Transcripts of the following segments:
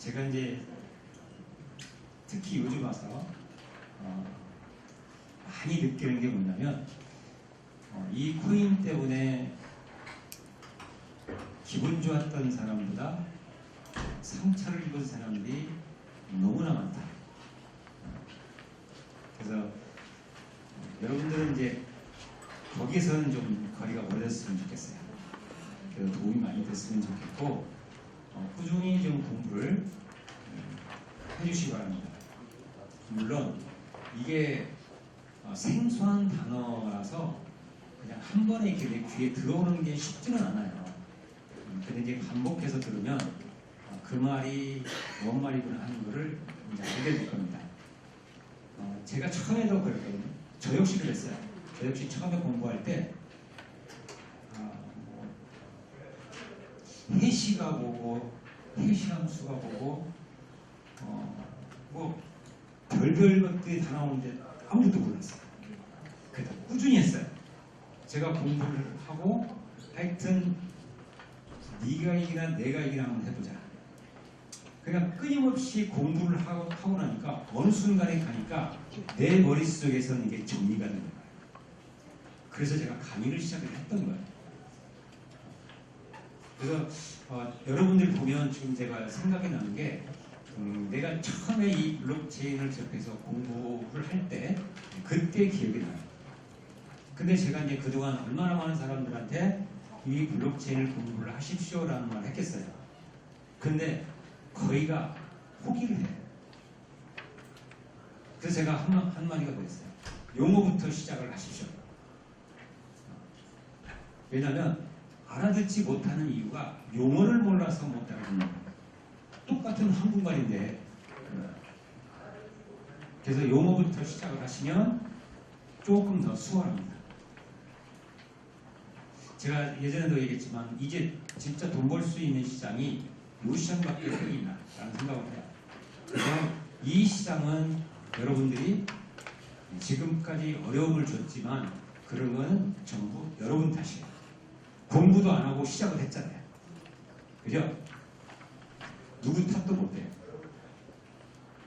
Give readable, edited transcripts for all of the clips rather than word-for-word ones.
제가 이제 특히 요즘 와서 많이 느끼는 게 뭐냐면 이 코인 때문에 기분 좋았던 사람보다 상처를 입은 사람들이 너무나 많다. 그래서 여러분들은 이제 거기서는 좀 거리가 멀어졌으면 좋겠어요. 그래서 도움이 많이 됐으면 좋겠고 꾸준히 좀 공부를 해주시기 바랍니다. 물론 이게 생소한 단어라서 그냥 한 번에 이렇게 내 귀에 들어오는 게 쉽지는 않아요. 근데 이제 반복해서 들으면 그 말이 뭔 말이구나 하는 거를 이제 알게 될 겁니다. 제가 처음에도 그랬거든요. 저 역시 그랬어요. 저 역시 처음에 공부할 때 해시가 보고 해시함수가 보고 뭐 별별 것들이 다 나오는데 아무것도 몰랐어요. 그래서 꾸준히 했어요. 제가 공부를 하고 하여튼 네가 이기나 내가 이기나 한번 해보자. 그냥 끊임없이 공부를 하고 나니까 어느 순간에 가니까 내 머릿속에서는 이게 정리가 되는 거예요. 그래서 제가 강의를 시작을 했던 거예요. 그래서 여러분들 보면 지금 제가 생각이 나는 게 내가 처음에 이 블록체인을 접해서 공부를 할 때 그때 기억이 나요. 근데 제가 이제 그동안 얼마나 많은 사람들한테 이 블록체인을 공부를 하십시오라는 말을 했겠어요. 근데 거의가 포기를 해요. 그래서 제가 한마디가 그랬어요. 용어부터 시작을 하십시오. 왜냐하면 알아듣지 못하는 이유가 용어를 몰라서 못 알아듣는 거예요. 똑같은 한국말인데 그래서 용어부터 시작을 하시면 조금 더 수월합니다. 제가 예전에도 얘기했지만 이제 진짜 돈 벌 수 있는 시장이 이 시장밖에 없나 라는 생각을 해요. 그래서 이 시장은 여러분들이 지금까지 어려움을 줬지만 그런 건 전부 여러분 탓이에요. 공부도 안 하고 시작을 했잖아요. 그죠? 누구 탓도 못해요.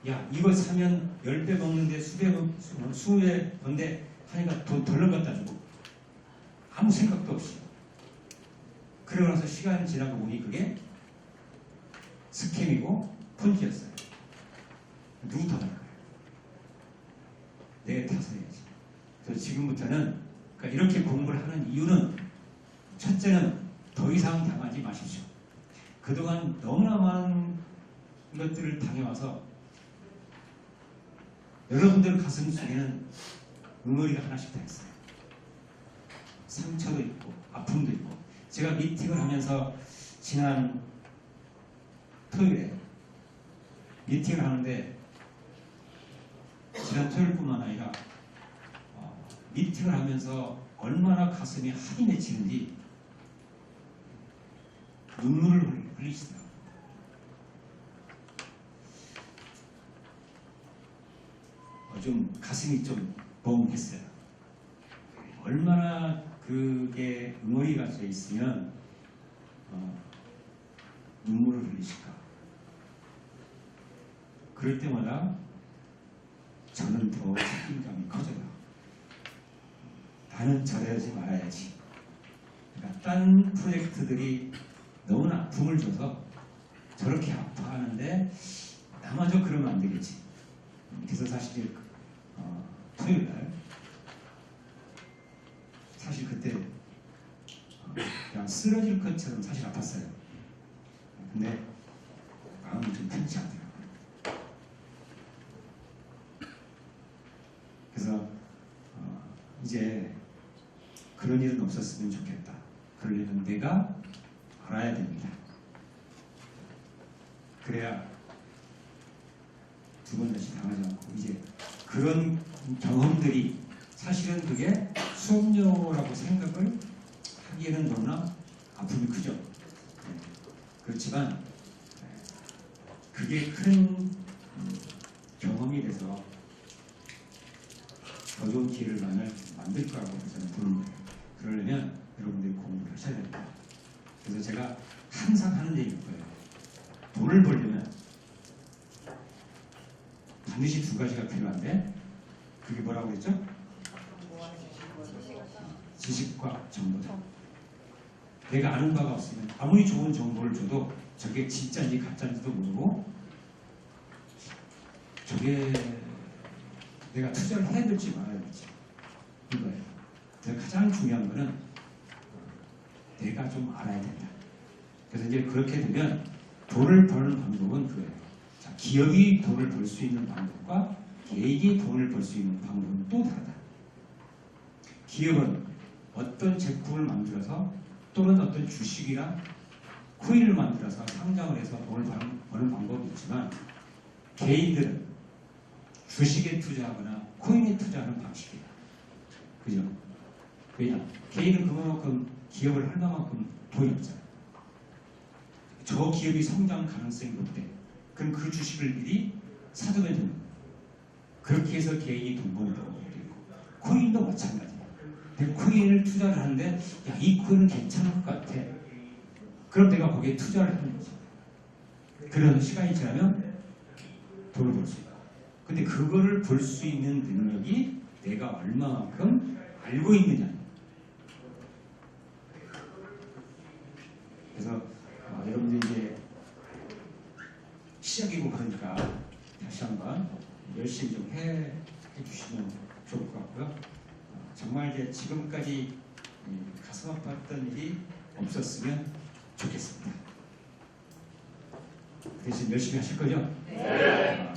야, 이거 사면 10배 먹는데 수배 번데 하니까 돈 덜렁 갖다 주고 아무 생각도 없이. 그러고 나서 시간이 지나고 보니 그게 스캠이고 폰지였어요. 누구 탓할 거예요? 내 탓을 해야지. 그래서 지금부터는 그러니까 이렇게 공부를 하는 이유는 첫째는 더 이상 당하지 마십시오. 그동안 너무나 많은 것들을 당해와서 여러분들 가슴 속에는 응어리가 하나씩 다 있어요. 상처도 있고 아픔도 있고. 제가 미팅을 하면서 지난 토요일에 미팅을 하는데 지난 토요일뿐만 아니라 미팅을 하면서 얼마나 가슴이 한이 맺히는지 눈물을 흘리시더라고요. 좀 가슴이 좀 뻥했어요. 얼마나 그게 응어리가 져 있으면 눈물을 흘리실까. 그럴 때마다 저는 더 책임감이 커져요. 나는 저래야지 말아야지. 그러니까 딴 프로젝트들이 너무나 아픔을 줘서 저렇게 아파하는데 나마저 그러면 안 되겠지. 그래서 사실 토요일날 사실 그때 그냥 쓰러질 것처럼 사실 아팠어요. 근데 마음이 좀 편치 않더라고요. 그래서 이제 그런 일은 없었으면 좋겠다. 그러려면 내가 알아야 됩니다. 그래야 두 번 다시 당하지 않고 이제 그런 경험들이 사실은 그게 수업료라고 생각을 하기에는 너무나 아픔이 크죠. 그렇지만 그게 큰 경험이 돼서 더 좋은 기회를 만들 거라고 저는 보는 거예요. 그러려면 여러분들이 공부를 하셔야 됩니다. 그래서 제가 항상 하는 얘기일 거예요. 돈을 벌려면 반드시 두 가지가 필요한데 그게 뭐라고 그랬죠? 지식과 정보다. 내가 아는 바가 없으면 아무리 좋은 정보를 줘도 저게 진짜인지 가짜인지도 모르고 저게 내가 투자를 해야 될지 말아야 될지 이거예요. 그래서 가장 중요한 거는 내가 좀 알아야 된다. 그래서 이제 그렇게 되면 돈을 버는 방법은 그거예요. 자, 기업이 돈을 벌 수 있는 방법과 개인이 돈을 벌 수 있는 방법은 또 다르다. 기업은 어떤 제품을 만들어서 또는 어떤 주식이나 코인을 만들어서 상장을 해서 돈을 버는 방법이 있지만 개인들은 주식에 투자하거나 코인에 투자하는 방식이다. 그죠? 왜냐? 개인은 그만큼 기업을 할 만큼 돈이 없잖아요. 저 기업이 성장 가능성이 높대. 그럼 그 주식을 미리 사두면 되는 거예요. 그렇게 해서 개인이 돈 버는 방법도 있고 코인도 마찬가지예요. 근데 코인을 투자를 하는데 야, 이 코인은 괜찮을 것 같아. 그럼 내가 거기에 투자를 하는 거죠. 그런 시간이 지나면 돈을 벌 수 있고 근데 그거를 볼 수 있는 능력이 내가 얼마만큼 알고 있느냐. 그래서 여러분들이 이제 시작이고 그러니까 다시 한번 열심히 좀 해주시면 좋을 것 같고요. 정말 이제 지금까지 가슴 아팠던 일이 없었으면 좋겠습니다. 대신 열심히 하실 거죠? 네.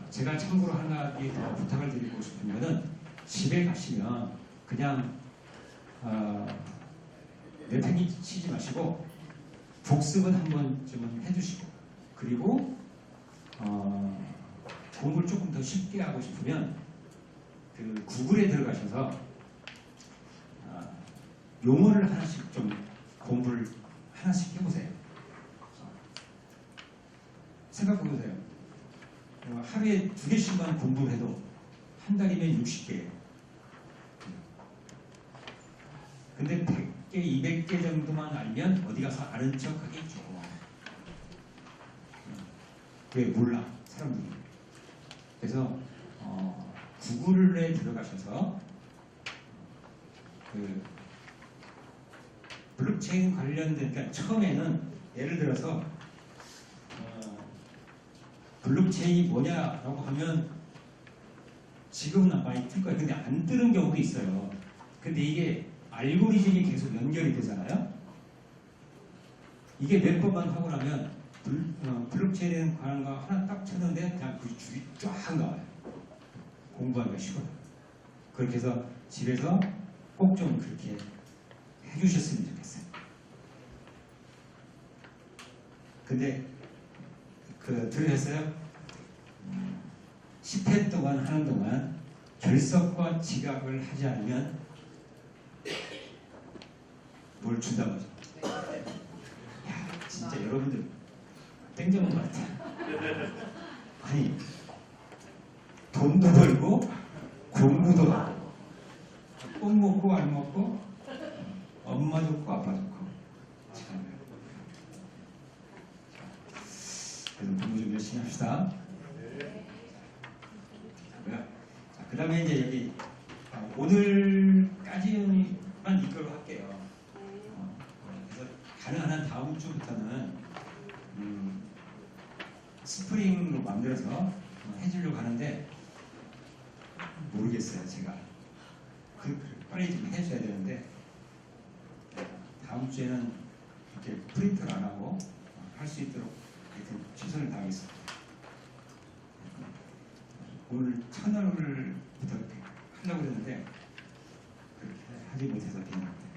제가 참고로 하나 더 부탁을 드리고 싶은 거는 집에 가시면 그냥 내팽개치지 마시고 복습은 한 번쯤은 해주시고 그리고 공부를 조금 더 쉽게 하고 싶으면 그 구글에 들어가셔서 용어를 하나씩 좀 공부를 하나씩 해보세요. 생각해보세요. 하루에 2개씩만 공부를 해도 한 달이면 60개예요. 근데 100개, 200개 정도만 알면 어디 가서 아는 척 하겠죠. 왜 몰라 사람들이. 그래서 구글에 들어가셔서 그 블록체인 관련된 그러니까 처음에는 예를 들어서 블록체인이 뭐냐라고 하면 지금은 많이 뜰 거예요. 근데 안 뜨는 경우도 있어요. 근데 이게 알고리즘이 계속 연결이 되잖아요. 이게 몇 번만 하고 나면 블록체인에 관한 거 하나 딱 쳤는데 그냥 그 줄이 쫙 나와요. 공부하기가 쉬워요. 그렇게 해서 집에서 꼭 좀 그렇게 해주셨으면 좋겠어요. 근데 들으셨어요? 10회 동안 하는 동안 결석과 지각을 하지 않으면 뭘 준다고 하죠. 야, 진짜 여러분들 땡겨놓은 것 같아요. 아니, 돈도 벌고 공부도 하고 꼭 먹고 안 먹고 엄마 좋고 아빠 좋고 참. 그래서 공부 좀 열심히 합시다. 그 다음에 이제 여기 오늘까지만 이걸로 할게요. 그래서 가능한 한 다음 주부터는 스프링으로 만들어서 해주려고 하는데 모르겠어요. 제가 빨리 좀 해줘야 되는데 다음 주에는 이렇게 프린트를 안 하고 할 수 있도록 최선을 다하겠습니다. 오늘 첫날부터 하려고 했는데 그렇게 하지 못해서 미안합니다.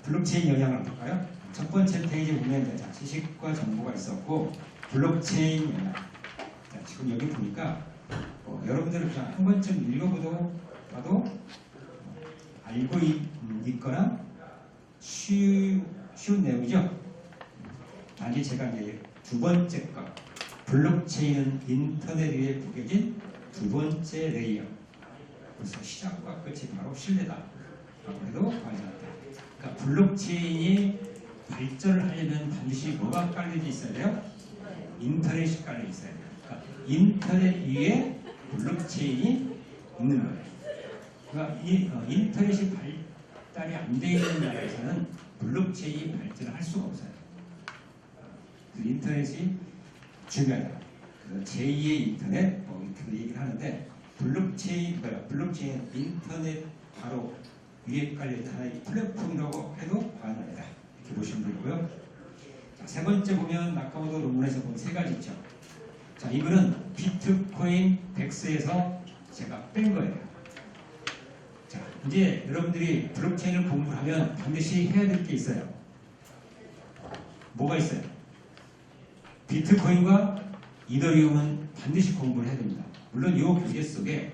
블록체인 영향을 볼까요? 첫 번째 페이지 보면 자, 지식과 정보가 있었고 블록체인 영향. 자, 지금 여기 보니까 여러분들은 그냥 한 번쯤 읽어봐도 알고 있거나 쉬운 내용이죠. 단지 제가 이제 두 번째 거 블록체인은 인터넷 위에 부겨진 두 번째 레이어. 그래서 시작과 끝이 바로 신뢰다. 라고 해도 과하지 않다. 그러니까 블록체인이 발전을 하려면 반드시 뭐가 깔려져 있어야 돼요? 인터넷이 깔려 있어야 돼요. 인터넷 위에 블록체인이 있는 거예요. 그러니까 인터넷이 발달이 안 돼 있는 나라에서는 블록체인이 발전을 할 수가 없어요. 그 인터넷이 중요하다. 그래서 제2의 인터넷 이렇게 얘기를 하는데 블록체인 인터넷 바로 위에 깔려있는 하나의 플랫폼이라고 해도 과언이 아니다. 이렇게 보시면 되고요. 자, 세 번째 보면 나카모토 논문에서 본 세 가지 있죠. 자, 이거는 비트코인 덱스에서 제가 뺀 거예요. 자, 이제 여러분들이 블록체인을 공부하면 반드시 해야 될 게 있어요. 뭐가 있어요? 비트코인과 이더리움은 반드시 공부를 해야 됩니다. 물론 이 교재 속에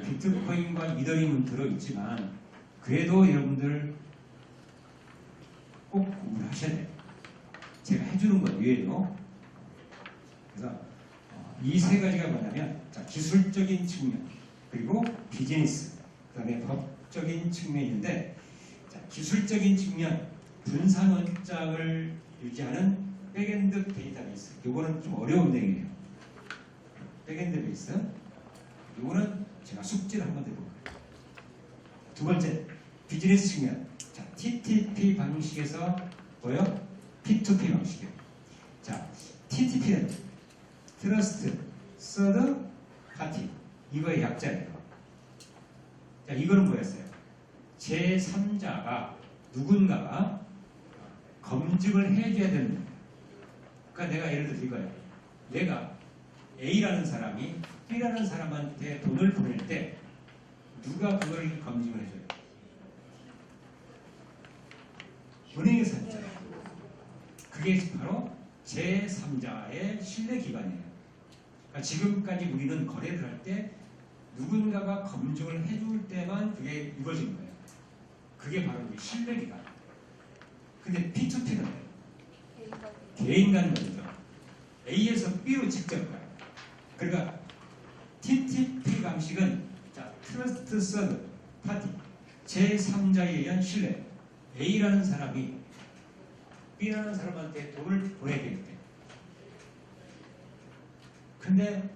비트코인과 이더리움은 들어있지만 그래도 여러분들 꼭 공부를 하셔야 돼요. 제가 해주는 것 외에도. 그래서 이 세 가지가 뭐냐면 자, 기술적인 측면 그리고 비즈니스 그 다음에 법적인 측면인데 자, 기술적인 측면 분산 원장을 유지하는 백엔드 데이터베이스 이거는 좀 어려운 내용이에요. 백엔드 베이스 이거는 제가 숙지를 한번 해볼 거예요. 두 번째 비즈니스 측면 자, TTP 방식에서 뭐요? P2P 방식이에요. 자, TTP는 트러스트 서드 파티 이거의 약자예요. 자, 이거는 뭐였어요? 제3자가 누군가가 검증을 해줘야 되는 거예요. 그러니까 내가 예를 들어 이거예요. 내가 A라는 사람이 B라는 사람한테 돈을 보낼 때 누가 그걸 검증을 해줘요? 은행에서 했잖아요. 그게 바로 제3자의 신뢰기관이에요. 그러니까 지금까지 우리는 거래를 할 때 누군가가 검증을 해줄 때만 그게 이루어진 거예요. 그게 바로 신뢰기관. 근데 P2P는 개인 간 거죠. A에서 B로 직접 가요. 그러니까 TTP 방식은 자, 트러스트 서드 파티 제3자에 의한 신뢰. A라는 사람이 B라는 사람한테 돈을 보내야 될 때. 근데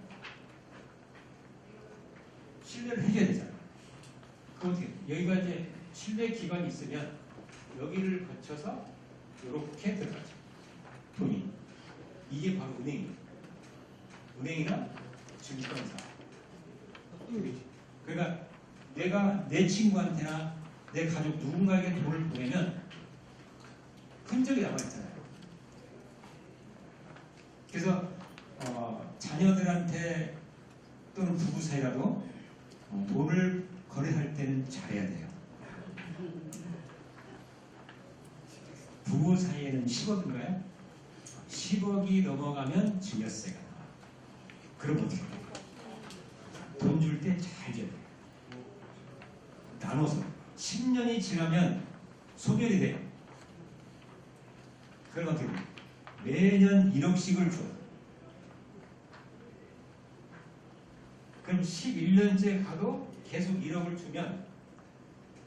신뢰를 해줘야 되잖아요. 그 어떻게? 여기가 이제 신뢰 기관이 있으면 여기를 거쳐서 이렇게 들어가죠. 돈이. 이게 바로 은행이에요. 은행이나 증권사. 그러니까 내가 내 친구한테나 내 가족 누군가에게 돈을 보내면 흔적이 남아있잖아요. 그래서 자녀들한테 또는 부부 사이라도 돈을 거래할 때는 잘해야 돼요. 부부 사이에는 10억인가요? 10억이 넘어가면 증여세가 나와요. 그럼 어떻게 해요? 돈 줄 때 잘 줘야 돼요. 나눠서 10년이 지나면 소멸이 돼요. 그럼 어떻게 돼요? 매년 1억씩을 줘요. 그럼 11년째 가도 계속 1억을 주면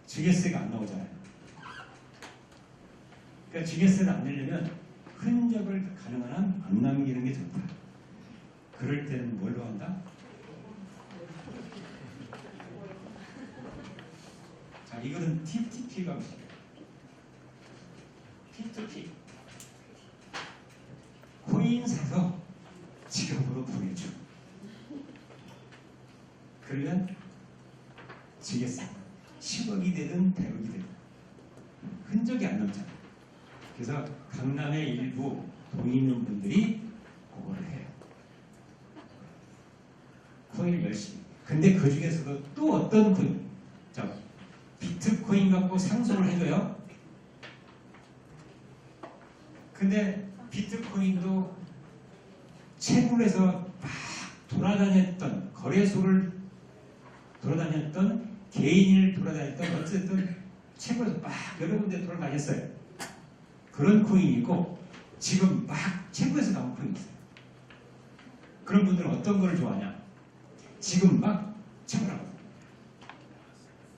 증여세가 안 나오잖아요. 그러니까 증여세를 안 내려면 흔적을 가능한 한 안 남기는 게 좋다. 그럴 때는 뭘로 한다? 자, 이거는 TTP 방식이에요. P2P. 코인 사서 지갑으로 보내줘. 그러면 지겠어. 10억이 되든 100억이 되든 흔적이 안 남잖아. 그래서 강남의 일부 돈 있는 분들이 그거를 해요. 코인을 열심히. 근데 그 중에서도 또 어떤 코인? 자, 비트코인 갖고 상속을 해줘요. 근데 비트코인도 채굴에서 막 돌아다녔던 거래소를 돌아다녔던 개인을 돌아다녔던 어쨌든 채굴에서 막 여러 군데 돌아다녔어요. 그런 코인이고 지금 막 채굴에서 나온 코인이 있어요. 그런 분들은 어떤 거를 좋아하냐? 지금 막 채굴하고.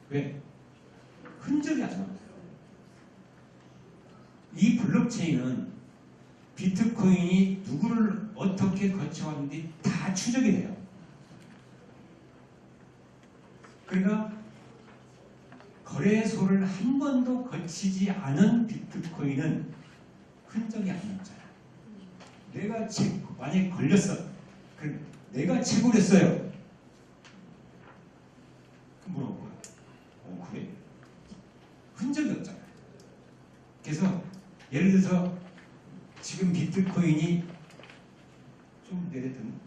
왜? 흔적이 안 남아요. 이 블록체인은 비트코인이 누구를 어떻게 이렇게 거쳐왔는데 다 추적이 돼요. 그러니까 거래소를 한 번도 거치지 않은 비트코인은 흔적이 안 남잖아요. 내가 만약에 걸렸어. 내가 채굴했어요. 뭐라고? 그래? 흔적이 없잖아요. 그래서 예를 들어서 지금 비트코인이 좀 내렸던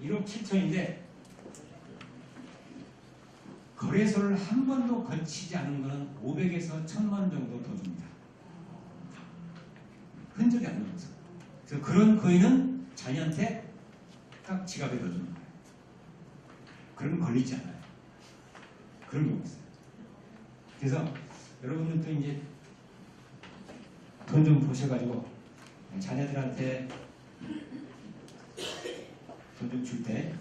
1억 7천인데 거래소를 한 번도 거치지 않은 것은 500에서 1000만 정도 더 줍니다. 흔적이 안 남아서. 그래서 그런 코인은 자기한테 딱 지갑에 넣어주는 거예요. 그러면 걸리지 않아요. 그런 경우 있어요. 그래서 여러분들도 이제 돈 좀 보셔가지고 자녀들한테 돈 좀 줄 때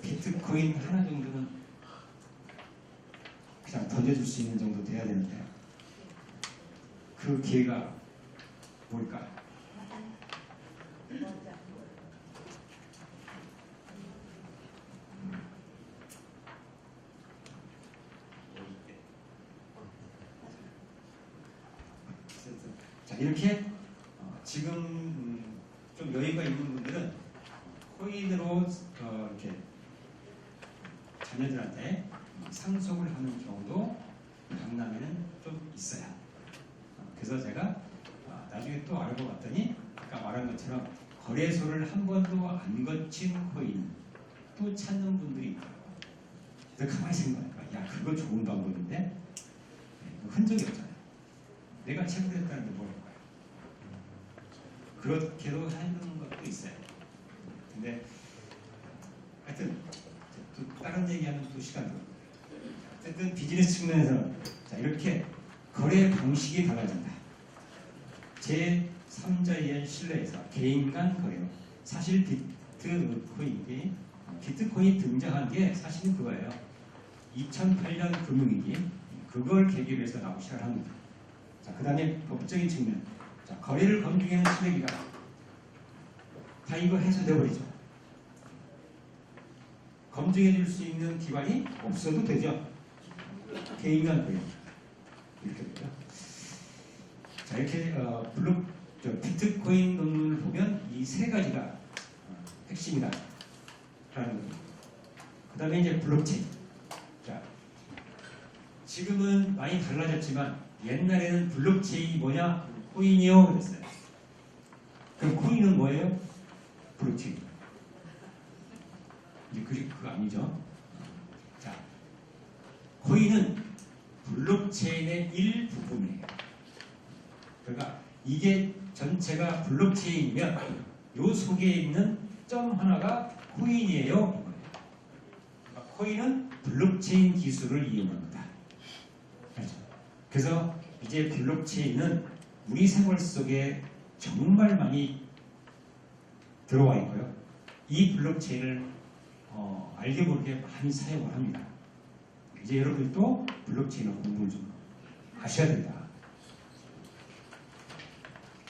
비트코인 하나 정도는 그냥 던져줄 수 있는 정도 돼야 되는데 그 기회가 뭘까? 자, 이렇게 지금 좀 여유가 있는 분들은 코인으로 이렇게 자녀들한테 상속을 하는 경우도 강남에는 좀 있어요. 그래서 제가 나중에 또 알고 봤더니 아까 말한 것처럼 거래소를 한 번도 안 거친 코인 또 찾는 분들이 있더라고요. 그래서 가만히 생각하니까 야 그거 좋은 방법인데 흔적이 없잖아요. 내가 채굴했다는데 뭘 할까요? 그렇게도 하는 것도 있어요. 근데 하여튼 또 다른 얘기하면 또 시간 들어요. 어쨌든 비즈니스 측면에서 자, 이렇게 거래 방식이 달라진다. 제3자의 신뢰에서 개인 간 거래로 사실 비트코인이 등장한 게 사실은 그거예요. 2008년 금융위기 그걸 계기로 해서 나오기 시작을 합니다. 자, 그 다음에 법적인 측면. 자, 거래를 검증하는 시대기가 다 이거 해소돼 버리죠. 검증해 줄 수 있는 기관이 없어도 되죠. 개인 간 거래. 이렇게 되죠. 자, 이렇게 비트코인 논문을 보면 이 세 가지가 핵심이다 라는 겁니다. 그 다음에 이제 블록체인. 자, 지금은 많이 달라졌지만 옛날에는 블록체인이 뭐냐? 코인이요 그랬어요. 그럼 코인은 뭐예요? 블록체인. 이제 그거 아니죠. 자, 코인은 블록체인의 일부분이에요. 그러니까 이게 전체가 블록체인이면 요 속에 있는 점 하나가 코인이에요. 그러니까 코인은 블록체인 기술을 이용합니다. 그렇죠? 그래서 이제 블록체인은 우리 생활 속에 정말 많이 들어와 있고요. 이 블록체인을 알게 모르게 많이 사용을 합니다. 이제 여러분들도 블록체인을 공부를 좀 하셔야 된다.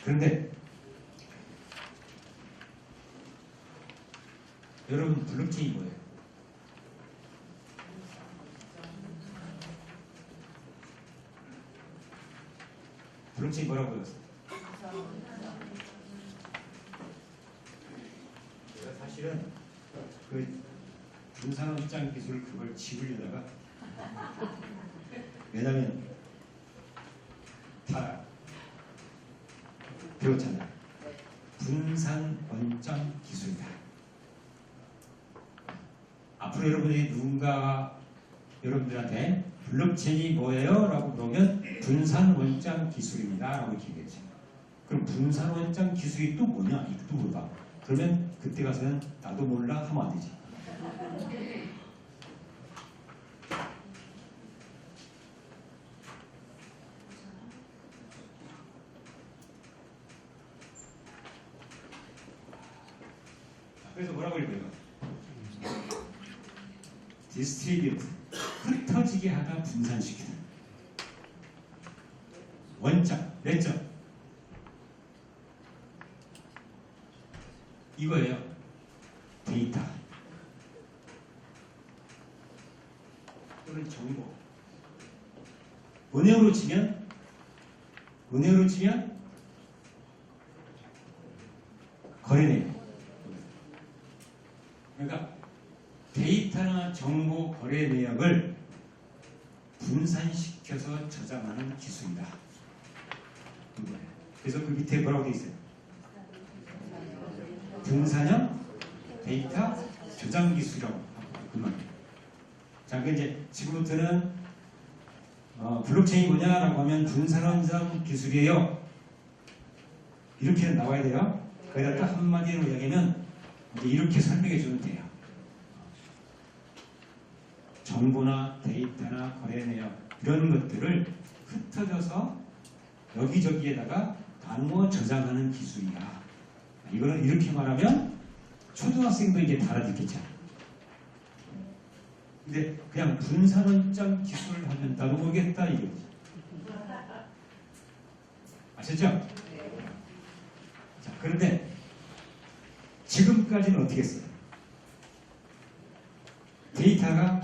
그런데 여러분 블록체인이 뭐예요? 블록체인 뭐라고 배웠어요? 제가 사실은 그 분산원장 기술 그걸 지우려다가 왜냐면 다 배웠잖아요. 분산원장 기술이다. 앞으로 여러분이 누군가 여러분들한테 블록체인이 뭐예요? 라고 물으면 분산원장 기술입니다. 라고 이렇게 얘기했죠. 그럼 분산원장 기술이 또 뭐냐? 이것도 물어봐. 그러면 그때 가서는 나도 몰라 하면 안 되지. 그래서 뭐라고 읽어요? 디스트리뷰트, 흩어지게 하다 분산시키다. 원점, 몇 점? 이거예요. 데이터 또는 정보. 은행으로 치면 거래 내용. 그러니까 데이터나 정보 거래 내역을 분산시켜서 저장하는 기술이다. 그래서 그 밑에 뭐라고 되어 있어요? 분산형 데이터 저장 기술이라고 그 말이에요. 자, 그 이제 지금부터는 블록체인이 뭐냐라고 하면 분산형 기술이에요. 이렇게는 나와야 돼요. 거기다 딱 한마디로 이야기하면 이제 이렇게 설명해 주면 돼요. 정보나 데이터나 거래 내역 이런 것들을 흩어져서 여기저기에다가 나누어 저장하는 기술이야. 이거는 이렇게 말하면 초등학생도 이제 다 알아듣겠죠. 근데 그냥 분산원점 기술을 하면 나도 모르겠다 이거지. 아셨죠? 자, 그런데 지금까지는 어떻게 했어요? 데이터가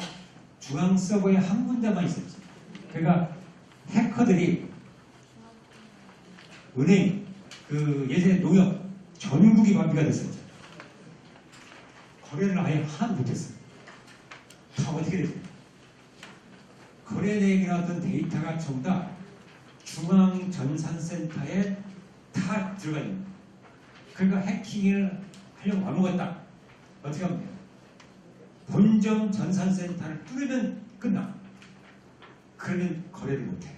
중앙 서버에 한 군데만 있었지. 그러니까 해커들이 은행, 그 예전에 농협 전국이 마비가 됐었죠. 거래를 아예 하나도 못했어요. 다 어떻게 됐어요? 거래 내역이 나왔던 데이터가 전부 다 중앙 전산센터에 다 들어가 있는 거예요. 그러니까 해킹을 하려고 마음먹었다. 어떻게 하면 돼요? 본점 전산센터를 뚫으면 끝나. 그러면 거래를 못해.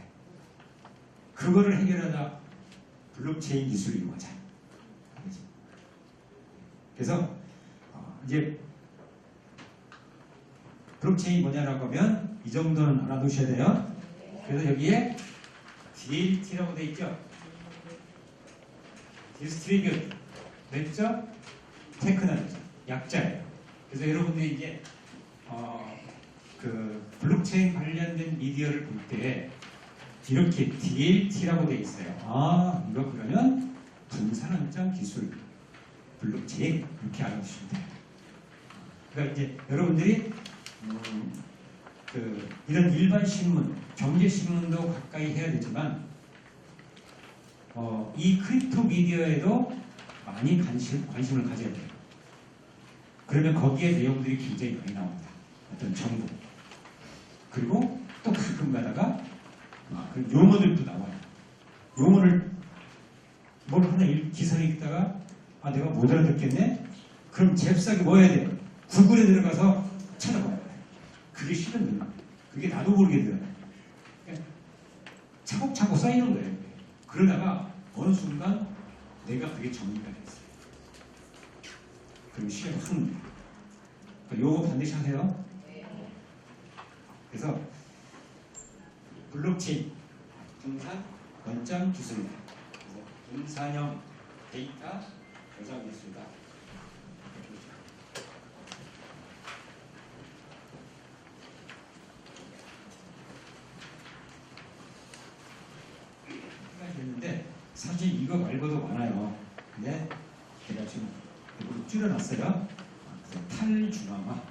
그거를 해결하다 블록체인 기술을 이용하자. 그래서 이제 블록체인이 뭐냐라고 하면 이 정도는 알아두셔야 돼요. 그래서 여기에 DLT라고 되어 있죠. 디스트리뷰트 냈죠? 테크놀로지 약자예요. 그래서 여러분들이 이제 그 블록체인 관련된 미디어를 볼 때 이렇게 DLT라고 되어 있어요. 아, 이거 그러면 분산원점 기술 블록체인 이렇게 알아두시면 돼요. 그러니까 이제 여러분들이 이런 일반 신문, 경제 신문도 가까이 해야 되지만 이 크립토 미디어에도 많이 관심을 가져야 돼요. 그러면 거기에 내용들이 굉장히 많이 나옵니다. 어떤 정보. 그리고 또 가끔 가다가 그 용어들도 나와요. 용어를 뭘 하나 기사를 읽다가 내가 못 알아듣겠네? 그럼 잽싸게 뭐 해야 돼요? 구글에 들어가서 찾아봐요. 그게 싫은 거예요. 그게 나도 모르게 들어가요. 차곡차곡 쌓이는 거예요. 그러다가 어느 순간 내가 그게 정리가 됐어요. 그럼 시간이 확 납니다. 요거 반드시 하세요. 그래서 블록체인 분산 원점 기술이다. 분산형 데이터 저장 기술이다. 했는데 사실 이거 말고도 많아요. 근데 제가 지금 이걸 줄여놨어요. 그래서 탈중앙화.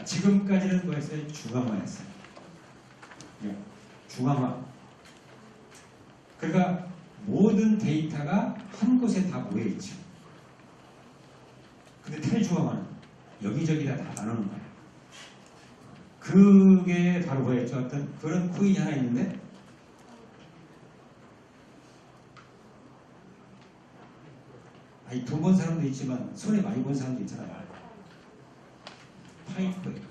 지금까지는 뭐였어요? 중앙화였어요. 중앙화. 그러니까 모든 데이터가 한 곳에 다 모여있죠. 근데 탈중앙화는 여기저기다 다 나누는 거예요. 그게 바로 뭐였죠? 어떤 그런 코인이 하나 있는데 돈 번 사람도 있지만 손에 많이 본 사람도 있잖아요. 파일코인.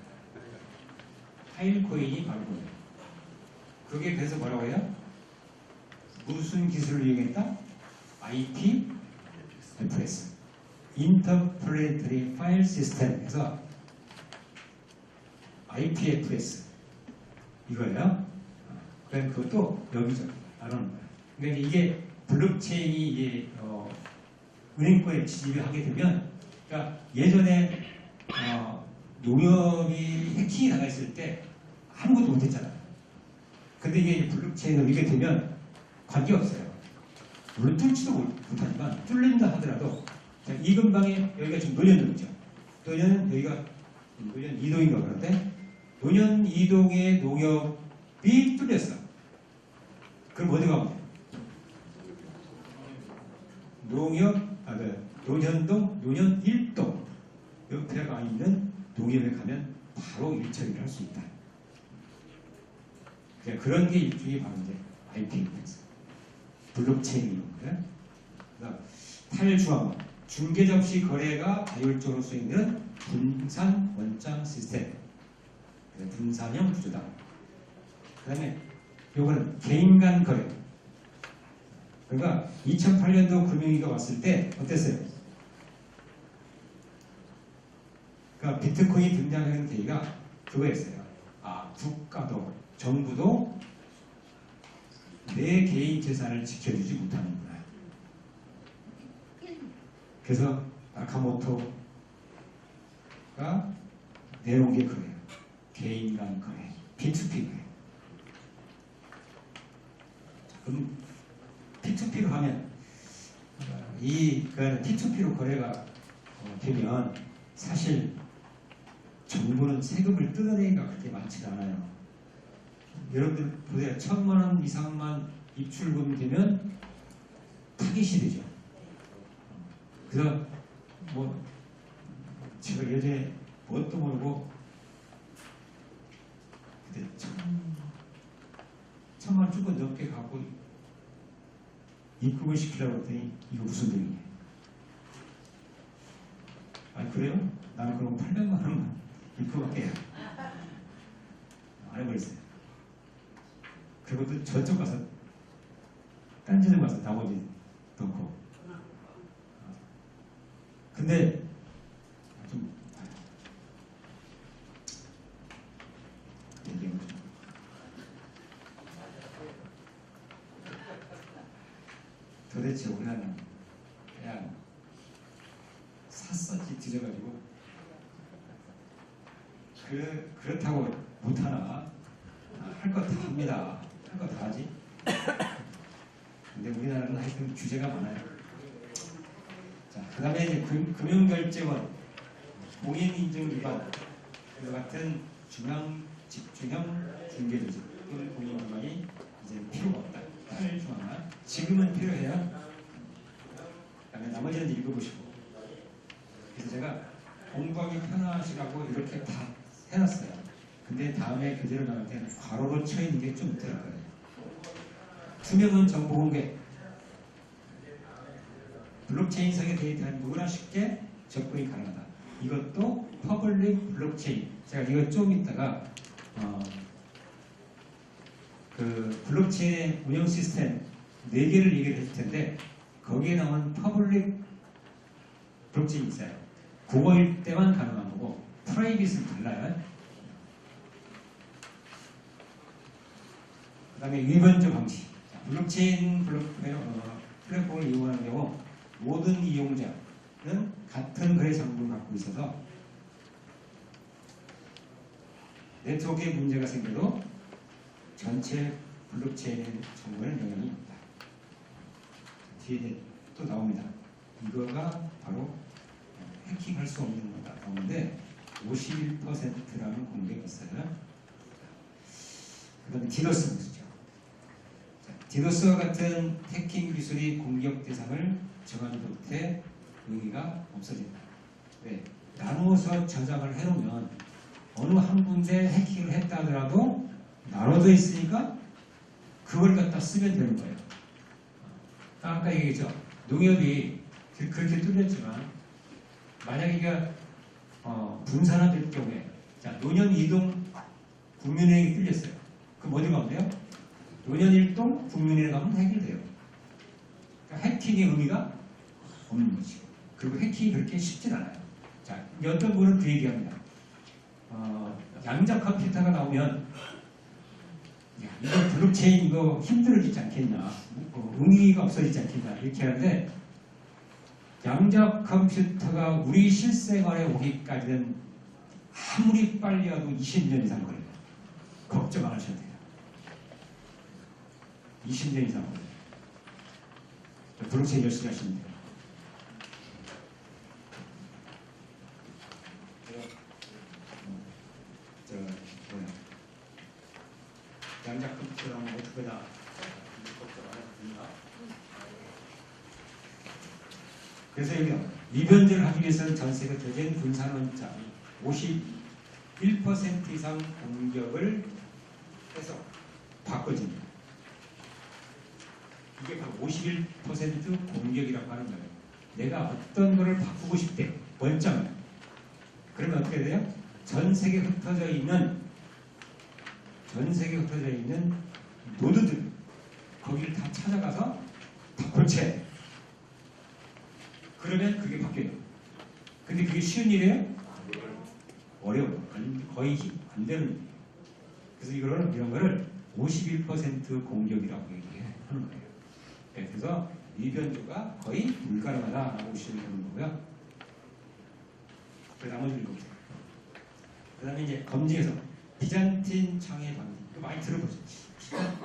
파일코인이 바로 뭐예요? 그게 그래서 뭐라고 해요? 무슨 기술을 이용했다? IPFS. Interplanetary File System. 그래서 IPFS. 이거예요. 그럼 그것도 여기저기 나누는 거예요. 그러니까 이게 블록체인이 이제 은행권에 진입을 하게 되면, 그러니까 예전에 농협이 해킹이 나가있을 때 아무것도 못했잖아요. 근데 이게 블록체인으로 이렇게 되면 관계없어요. 물론 뚫지도 못하지만 뚫린다 하더라도 자, 이 근방에 여기가 지금 노년동이죠. 노년은 여기가 노년 2동인가 그런데 노년 2동의 농협이 뚫렸어. 그럼 어디 가면 돼? 노년동, 노년 1동 옆에가 있는 농협에 가면 바로 일처리를 할 수 있다. 그러니까 그런 게 일종의 바로 이제 IPX, 블록체인 이런 거예요. 그다음 탈중앙화, 중개 접시 거래가 자율적으로 쓰이는 분산 원장 시스템, 분산형 구조다. 그다음에 요거는 개인 간 거래. 그러니까 2008년도 금융위기가 왔을 때 어땠어요? 그러니까 비트코인이 등장하는 계기가 그거였어요. 아, 국가도 정부도 내 개인 재산을 지켜주지 못하는구나. 그래서 나카모토가 내놓은 게 그거예요. 개인 간 거래, P2P 거래. 그럼 P2P로 하면 그 P2P로 거래가 되면 사실 정부는 세금을 뜯어내기가 그렇게 많지가 않아요. 여러분들 보세요. 1,000만 원 이상만 입출금 되면 타깃이 되죠. 그래서 뭐 제가 예전에 뭣도 모르고 그때 1,000만 원 조금 넘게 갖고 입금을 시키려고 했더니 이거 무슨 등이에요? 아니 그래요? 나는 그럼 800만 원만 입금할게요. 안 해버렸어요. 그것도 저쪽 가서 딴지점 가서 나머지 넣고. 근데 좀 얘기해 보죠. 도대체 우리나라는 그냥 샅샅이 뒤져가지고 그렇다고 못하나? 할 거 다 합니다. 할 거 다 하지. 근데 우리나라는 하여튼 규제가 많아요. 자, 그 다음에 이제 금융결제원, 공인인증기관, 이와 같은 중앙 집중형 중개조직, 공인기관이 이제 필요가 없다. 탈중앙화. 지금은 필요해요. 그 다음에 나머지는 읽어보시고. 그래서 제가 공부하기 편하시라고 이렇게 다 해놨어요. 근데 다음에 교재를 나갈 때는 괄호로 쳐있는 게 좀 있을 거예요. 투명한 정보 공개. 블록체인상의 데이터는 누구나 쉽게 접근이 가능하다. 이것도 퍼블릭 블록체인. 제가 이거 좀 이따가 그 블록체인의 운영 시스템 4개를 얘기를 했을 텐데 거기에 나온 퍼블릭 블록체인이 있어요. 국어일 때만 가능한 거고 프라이빗은 달라요. 그 다음에 위번조 방지. 블록체인 플랫폼을 이용하는 경우 모든 이용자는 같은 거래 정보를 갖고 있어서 네트워크에 문제가 생겨도 전체 블록체인 정보에는 영향이 없다. 뒤에 또 나옵니다. 이거가 바로 해킹할 수 없는 거다. 나오는데 51%라는 공개가 있어요. 그 다음에 디더스 기술이죠. 디더스와 같은 해킹 기술이 공격 대상을 정하는 것에 의미가 없어진다. 왜? 나누어서 저장을 해놓으면 어느 한 군데 해킹을 했다 하더라도 나눠져 있으니까 그걸 갖다 쓰면 되는 거예요. 아까 얘기했죠. 농협이 그렇게 뚫렸지만 만약에 이게 분산화될 경우에 자 노년 2동 국민은행이 뚫렸어요. 그럼 어디 가면 돼요? 노년 1동 국민은행 가면 해결돼요. 그러니까 해킹의 의미가 없는 거지. 그리고 해킹이 그렇게 쉽진 않아요. 자, 어떤 분은 그 얘기합니다. 양자 컴퓨터가 나오면 야, 이거 블록체인 이거 힘들어지지 않겠냐, 의미가 없어지지 않겠냐 이렇게 하는데 양자 컴퓨터가 우리 실생활에 오기까지는 아무리 빨리 와도 20년 이상 걸려요. 걱정 안 하셔도 돼요. 20년 이상 걸려요. 블록체인 열심히 하시면 돼요. 그래서 여기 위변제를 하기 위해서는 전세가 켜진 분산원자 51% 이상 공격을 해서 바꿔줍니다. 이게 바로 51% 공격이라고 하는 거예요. 내가 어떤 거를 바꾸고 싶대. 원점을. 그러면 어떻게 돼요? 전 세계에 흩어져 있는 노드들 거기를 다 찾아가서 다 고쳐야 돼. 그러면 그게 바뀌어요. 근데 그게 쉬운 일이에요? 어려워요. 거의 안 되는 일이에요. 그래서 이런 거를 51% 공격이라고 얘기하는 거예요. 그래서 위변조가 거의 불가능하다라고 보시면 되는 거고요. 그 나머지를 보세요. 그 다음에 이제 검증에서 비잔틴 장애 방지. 이거 많이 들어보죠.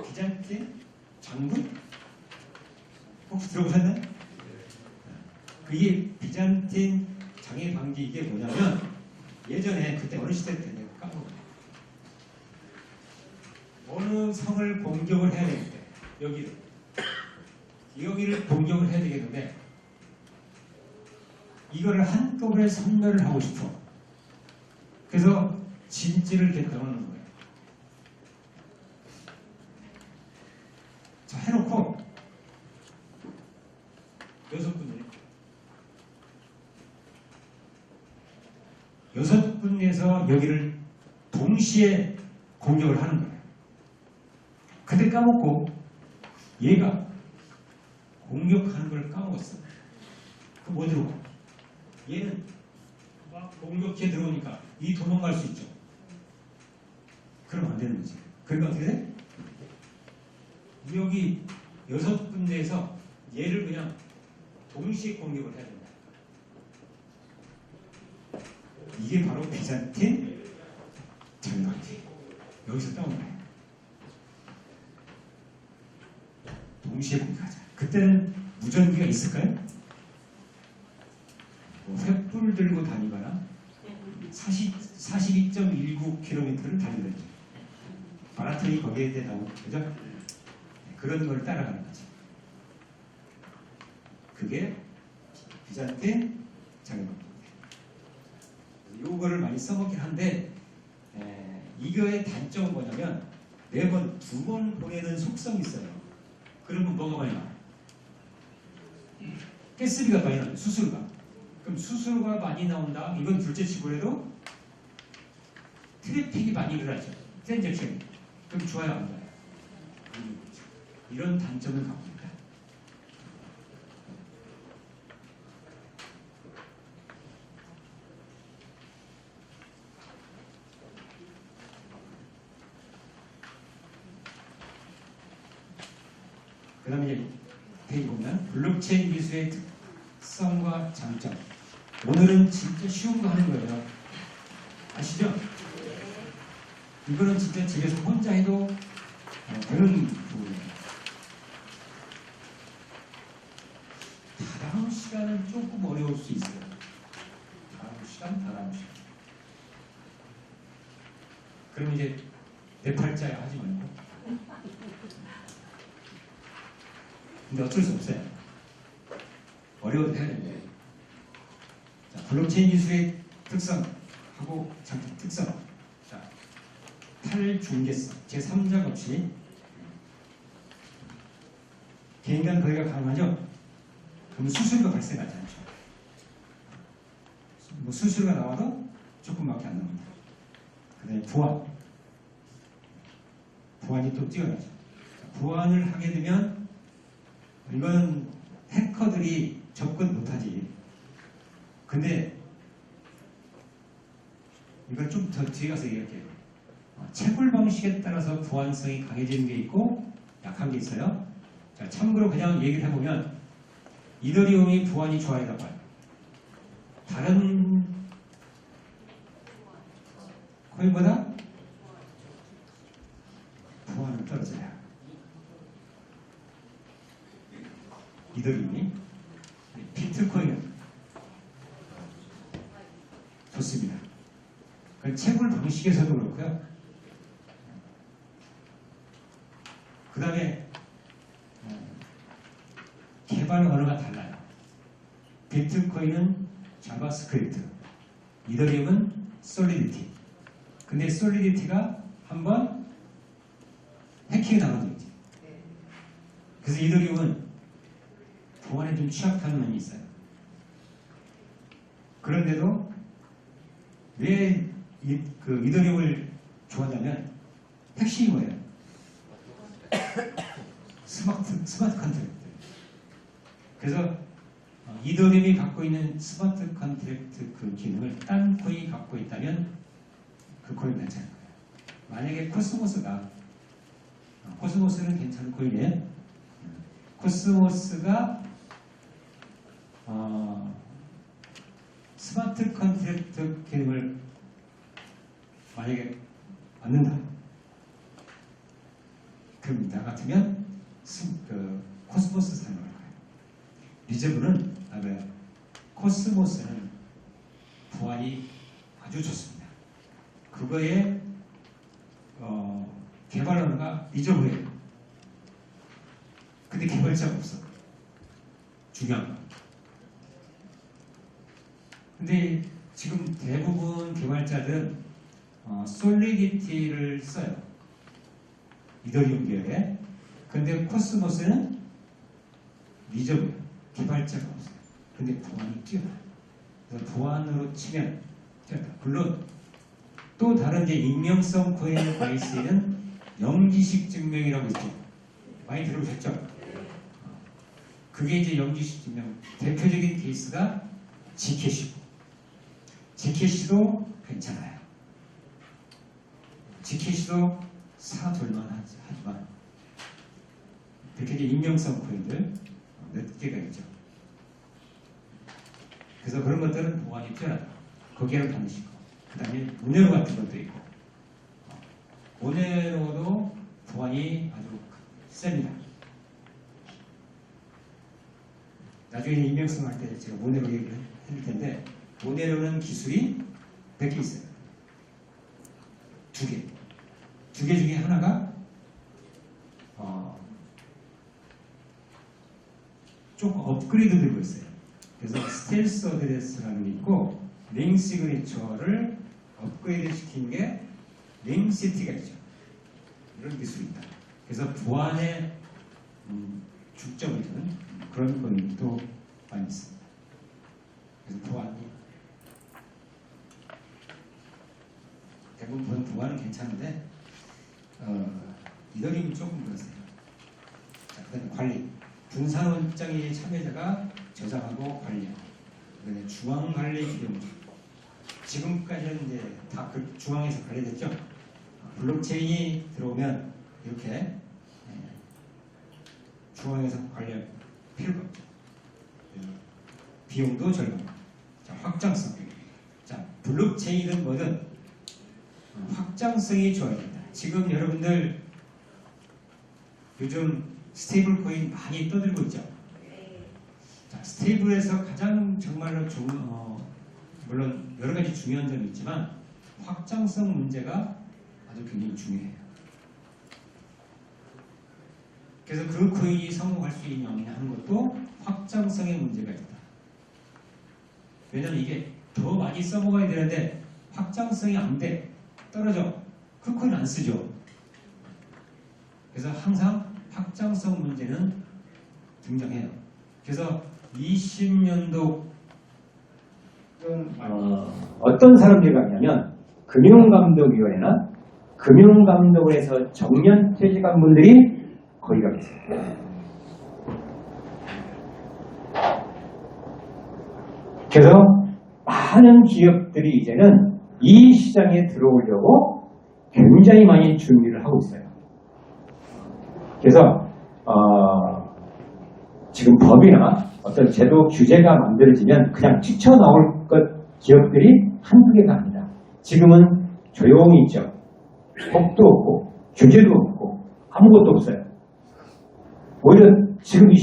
비잔틴 장군? 혹시 들어보셨나요? 그게 비잔틴 장애 방지 이게 뭐냐면 예전에 그때 어느 시대 때 내가 까먹어요. 어느 성을 공격을 해야 되는데 여기를 공격을 해야 되겠는데 이거를 한꺼번에 섬멸을 하고 싶어. 그래서 진지를 개통하는 거예요. 자, 해놓고 6군에서 여기를 동시에 공격을 하는 거예요. 근데 까먹고 얘가 공격하는 걸 까먹었어. 그 뭐 들어가? 얘는 막 공격해 들어오니까 이 도망갈 수 있죠. 그러면 안 되는 거지. 그러니까 어떻게 돼? 여기 6군데에서 얘를 그냥 동시에 공격을 해야 된다. 이게 바로 비잔틴 장벽이 여기서 따온 거예요. 동시에 공격하자. 그때는 무전기가 있을까요? 뭐 횃불 들고 다니거나 42.19km를 달리든지 마라톤이 거기에 대해 나오고 그죠? 그런 걸 따라가는 거죠. 그게 비잔틴 장벽. 요거를 많이 써먹긴 한데 이거의 단점은 뭐냐면 매번 2번 보내는 속성이 있어요. 그러면 뭐가 많이 나와요? 가스비가 많이 나와요. 수수료가. 그럼 수수료가 많이 나온다. 이건 둘째치고 해도 트래픽이 많이 일어나죠. 트랜잭션이. 그럼 좋아요 안 좋아요? 이런 단점을 갖고 있다. 그 다음에 이제 페이지 보면 블록체인 기술의 특성과 장점. 오늘은 진짜 쉬운 거 하는 거예요. 아시죠? 이거는 진짜 집에서 혼자 해도 되는 부분이에요. 다음 시간은 조금 어려울 수 있어요. 다음 시간. 그럼 이제 내 팔자야 하지 말고. 근데 어쩔 수 없어요. 어려워도 해야 됩니다. 자, 블록체인 기술의 특성하고 장점 특성. 자, 탈중개성. 제3자가 없이 개인 간 거래가 가능하죠? 그럼 수수료가 발생하지 않죠. 뭐 수수료가 나와도 조금밖에 안 나옵니다. 그 다음에 보안이 또 뛰어나죠. 자, 보안을 하게 되면 이건 해커들이 접근 못하지. 근데 이건 좀 더 뒤에 가서 얘기할게요. 채굴 방식에 따라서 보안성이 강해지는 게 있고 약한 게 있어요. 자, 참고로 그냥 얘기를 해보면 이더리움이 보안이 좋아야 봐요. 다른 코인보다 보안은 떨어져요. 이더리움이 비트코인은 좋습니다. 그 채굴 방식에서도 그렇고요. 그 다음에 개발 언어가 달라요. 비트코인은 자바스크립트, 이더리움은 솔리디티. 근데 솔리디티가 한번 해킹이 당한 적 있지. 그래서 이더리움은 보안에 좀 취약한 면이 있어요. 그런데도 왜 이더리움을 좋아하냐면 핵심이 뭐예요? 스마트 컨트랙트. 그래서 이더리움이 갖고 있는 스마트 컨트랙트 그 기능을 딴 코인이 갖고 있다면 그 코인 괜찮을 거예요. 만약에 코스모스는 괜찮은 코인이에요. 코스모스가 스마트 컨트랙트 기능을 만약에 얻는다. 그럼 나 같으면 코스모스 사용할 거예요. 리저브는 코스모스는 보안이 아주 좋습니다. 그거의 개발원가 리저브예요. 근데 개발자가 없어. 중요한 거. 근데 지금 대부분 개발자들은 솔리디티를 써요. 이더리움 계열에. 근데 코스모스는 리저브예요. 개발자가 없어요. 근데 보안이 뛰어나요. 그래서 보안으로 치면 뛰어나요. 물론 또 다른 이제 익명성 코인에 관해 쓰이는 영지식 증명이라고 있죠. 많이 들어보셨죠? 그게 이제 영지식 증명. 대표적인 케이스가 지캐시고. 지캐시도 괜찮아요. 지캐시도 사둘만 하지만 이렇게 이제 익명성 코인들 몇 개가 있죠. 그래서 그런 것들은 보안이 뛰어나다. 거기에는 반드시. 그 다음에 모네로 같은 것도 있고. 모네로도 보안이 아주 셉니다. 나중에 익명성 할 때 제가 모네로 얘기를 해줄 텐데, 모네로는 기술이 몇 개 있어요. 두 개. 두 개 중에 하나가 조금 업그레이드 되고 있어요. 그래서 스텔스 어드레스라는 게 있고, 링 시그니처를 업그레이드 시킨 게 링시티가 있죠. 이런 기술이 있다. 그래서 보안에 중점을 두는 그런 것도 많이 있습니다. 그래서 보안이 대부분 보안은 괜찮은데 이더리움이 조금 그러세요. 자, 그다음에 관리. 분산원장의 참여자가 저장하고 관리하고, 그다음에 중앙 관리 기능. 지금까지는 이제 다 그 중앙에서 관리됐죠. 블록체인이 들어오면 이렇게 중앙에서 관리할 필요가 없죠. 비용도 절감. 자, 확장성. 자, 블록체인은 뭐든 확장성이 좋아야 된다. 지금 여러분들 요즘 스테이블 코인 많이 떠들고 있죠. 자, 스테이블에서 가장 정말로 좋은 물론 여러 가지 중요한 점이 있지만 확장성 문제가 아주 굉장히 중요해요. 그래서 그 코인이 성공할 수 있느냐 하는 것도 확장성의 문제가 있다. 왜냐하면 이게 더 많이 써먹어야 되는데 확장성이 안 돼. 떨어져. 그 코인 안 쓰죠. 그래서 항상 확장성 문제는 등장해요. 그래서 20년도 어떤 사람들이 갔냐면 금융감독위원회나 금융감독원에서 정년 퇴직한 분들이 거기 가 계세요. 그래서 많은 기업들이 이제는 이 시장에 들어오려고 굉장히 많이 준비를 하고 있어요. 그래서 지금 법이나 어떤 제도 규제가 만들어지면 그냥 뛰쳐나올 것 기업들이 한두 개가 아니다. 지금은 조용히 있죠. 법도 없고 규제도 없고 아무것도 없어요. 오히려 지금 이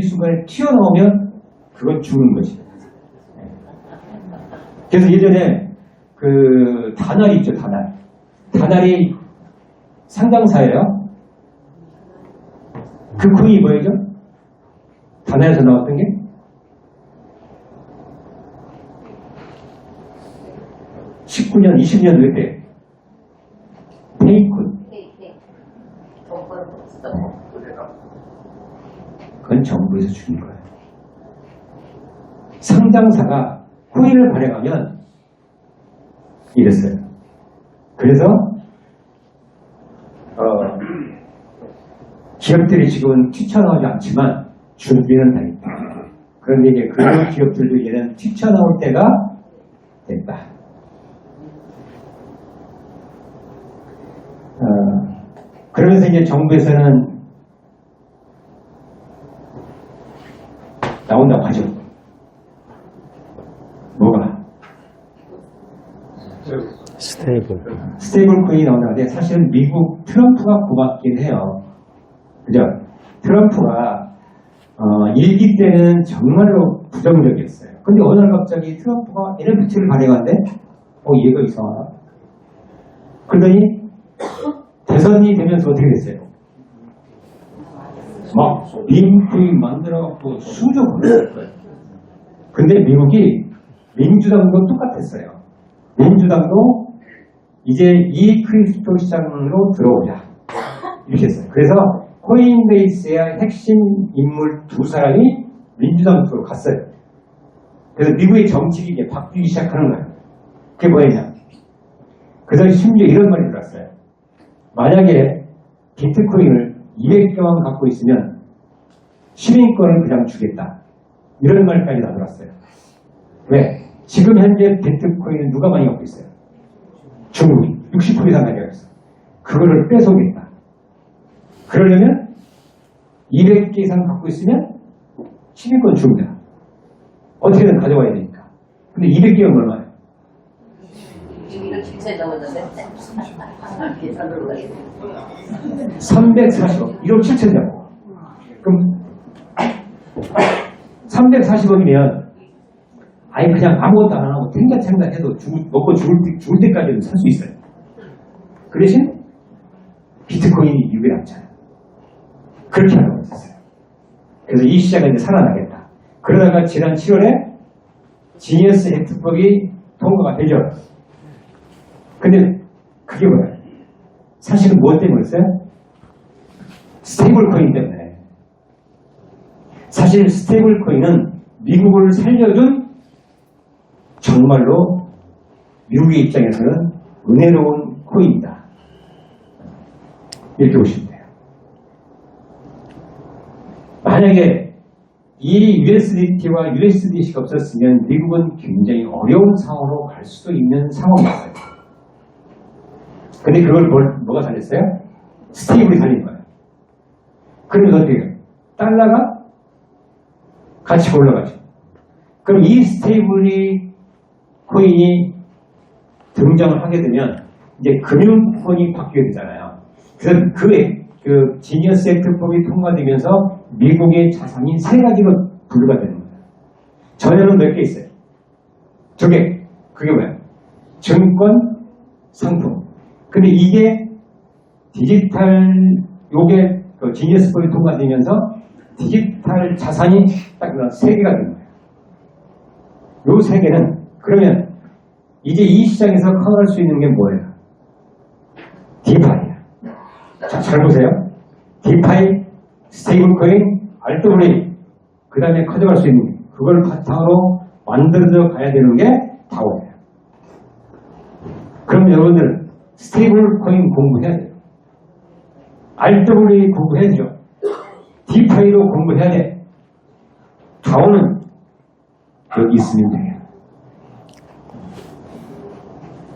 순간에 튀어나오면 그건 죽는 거지. 그래서 예전에 그 다날 있죠, 다날. 다날이 상장사예요. 그 코인이 뭐였죠? 다날에서 나왔던 게? 19년, 20년 그때 페이콘. 그건 정부에서 주는 거예요. 상장사가 코인을 발행하면 이랬어요. 그래서 기업들이 지금은 튀쳐나오지 않지만 준비는 다 있다. 그런데 이제 그 기업들도 얘는 튀쳐나올 때가 됐다. 그러면서 이제 정부에서는 나온다고 하죠. 뭐가? 스테이블 코인이 나온다는데 사실은 미국 트럼프가 고맙긴 해요. 그죠? 트럼프가 일기 때는 정말로 부정적이었어요. 근데 어느 날 갑자기 트럼프가 NFT를 발행하는데 얘가 이상하다. 그러더니 대선이 되면서 어떻게 됐어요? 막 밈코인 만들어갖고 수조 벌었을 거예요. 근데 미국이 민주당도 똑같았어요. 민주당도 이제 이 크립토 시장으로 들어오자 이렇게 했어요. 그래서 코인베이스의 핵심 인물 두 사람이 민주당 쪽으로 갔어요. 그래서 미국의 정치가 이제 바뀌기 시작하는 거예요. 그게 뭐냐? 그래서 심지어 이런 말이 들었어요. 만약에 비트코인을 200개만 갖고 있으면 시민권을 그냥 주겠다. 이런 말까지 나들었어요. 왜? 지금 현재 비트코인은 누가 많이 갖고 있어요? 중국이 60% 이상 가지고 있어요. 그거를 뺏어오겠다. 그러려면 200개 이상 갖고 있으면 시민권 줍니다. 어떻게든 가져와야 되니까. 근데 200개면 얼마예요? 340억. 1억 7천이라고. 그럼 340억이면 아예 그냥 아무것도 안 하고 탱자탱자 해도 먹고 죽을 때까지는 살 수 있어요. 그 대신 비트코인이 유에 남잖아요. 그렇게 하라고 했어요. 그래서 이 시장은 이제 살아나겠다. 그러다가 지난 7월에 지니어스 액트법이 통과가 되죠. 근데 그게 뭐예요? 사실은 무엇 때문이었어요? 스테이블 코인 때문에. 사실 스테이블 코인은 미국을 살려준 정말로 미국의 입장에서는 은혜로운 코인이다. 이렇게 보시면 돼요. 만약에 이 USDT와 USDC가 없었으면 미국은 굉장히 어려운 상황으로 갈 수도 있는 상황이었어요. 근데 그걸 뭐가 살렸어요? 스테이블이 살린 거예요. 그러면 어떻게 해요? 달러가 가치가 올라가죠. 그럼 이 스테이블이 코인이 등장을 하게 되면 이제 금융권이 바뀌게 되잖아요. 그래서 그 지니어스 액트법이 통과되면서 미국의 자산이 세 가지로 분류가 되는 거예요. 전에는 몇 개 있어요? 2개. 그게 뭐야? 증권, 상품. 근데 이게 요게 지니어스 법이 통과되면서 디지털 자산이 딱 3개가 되는 거예요. 요 3개는 그러면 이제 이 시장에서 커버할 수 있는 게 뭐예요? 디파이야. 자, 잘 보세요. 디파이, 스테이블 코인, RWA. 그 다음에 가져갈 수 있는 그걸 바탕으로 만들어져 가야 되는 게 다오예요. 그럼 여러분들 스테이블 코인 공부해야 돼요. RWA 공부해야죠. 디파이도 공부해야 돼. 다오는 여기 있으면 돼요.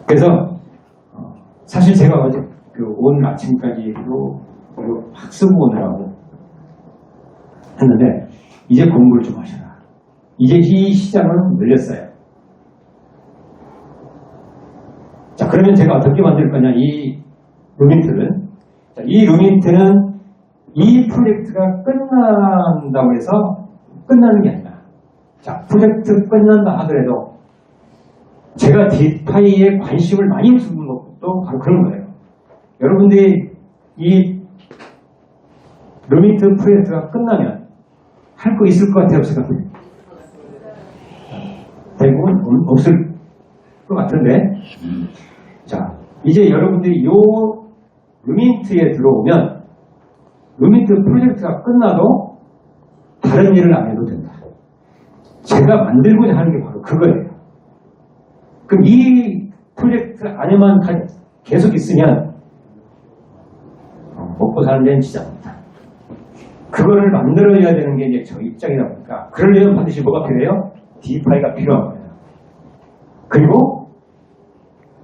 그래서 사실 제가 어제 오늘 아침까지도 학습 오느라고 했는데 이제 공부를 좀 하셔라. 이제 이 시장을 늘렸어요. 자, 그러면 제가 어떻게 만들 거냐? 이 루민트는 이 루민트는 이 프로젝트가 끝난다고 해서 끝나는 게 아니라 자, 프로젝트 끝난다 하더라도 제가 디파이에 관심을 많이 두는 것도 바로 그런 거예요. 여러분들이 이 루민트 프로젝트가 끝나면 할 거 있을 것 같아요? 없을 것 같아요? 대부분 없을 것 같은데. 자, 이제 여러분들이 요 루민트에 들어오면 루민트 프로젝트가 끝나도 다른 일을 안 해도 된다. 제가 만들고자 하는 게 바로 그거예요. 그럼 이 프로젝트 안에만 계속 있으면 먹고 사는 데는 지장입니다. 그거를 만들어야 되는 게 이제 저 입장이다 보니까 그러려면 반드시 뭐가 필요해요? DeFi가 필요한 거예요. 그리고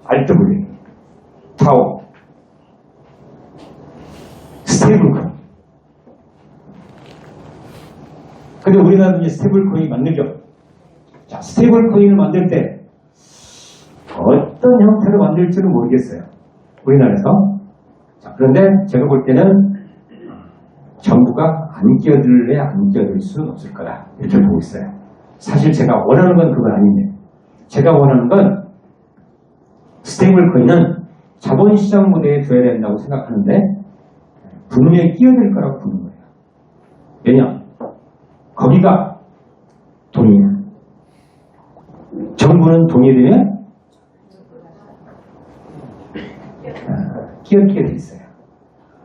RW, 타오, 스테이블코인. 근데 우리나라는 이제 스테이블코인 만들죠. 자, 스테이블코인을 만들 때 어떤 형태로 만들지는 모르겠어요. 우리나라에서. 자, 그런데 제가 볼 때는 정부가 안 끼어들래 안 끼어들 수는 없을 거다. 이렇게 보고 있어요. 사실 제가 원하는 건 그건 아닌데 제가 원하는 건 스테이블코인은 자본시장 무대에 둬야 된다고 생각하는데 분명히 끼어들 거라고 보는 거예요. 왜냐? 거기가 돈이야. 정부는 돈이 되면 끼어끼게 돼 있어요.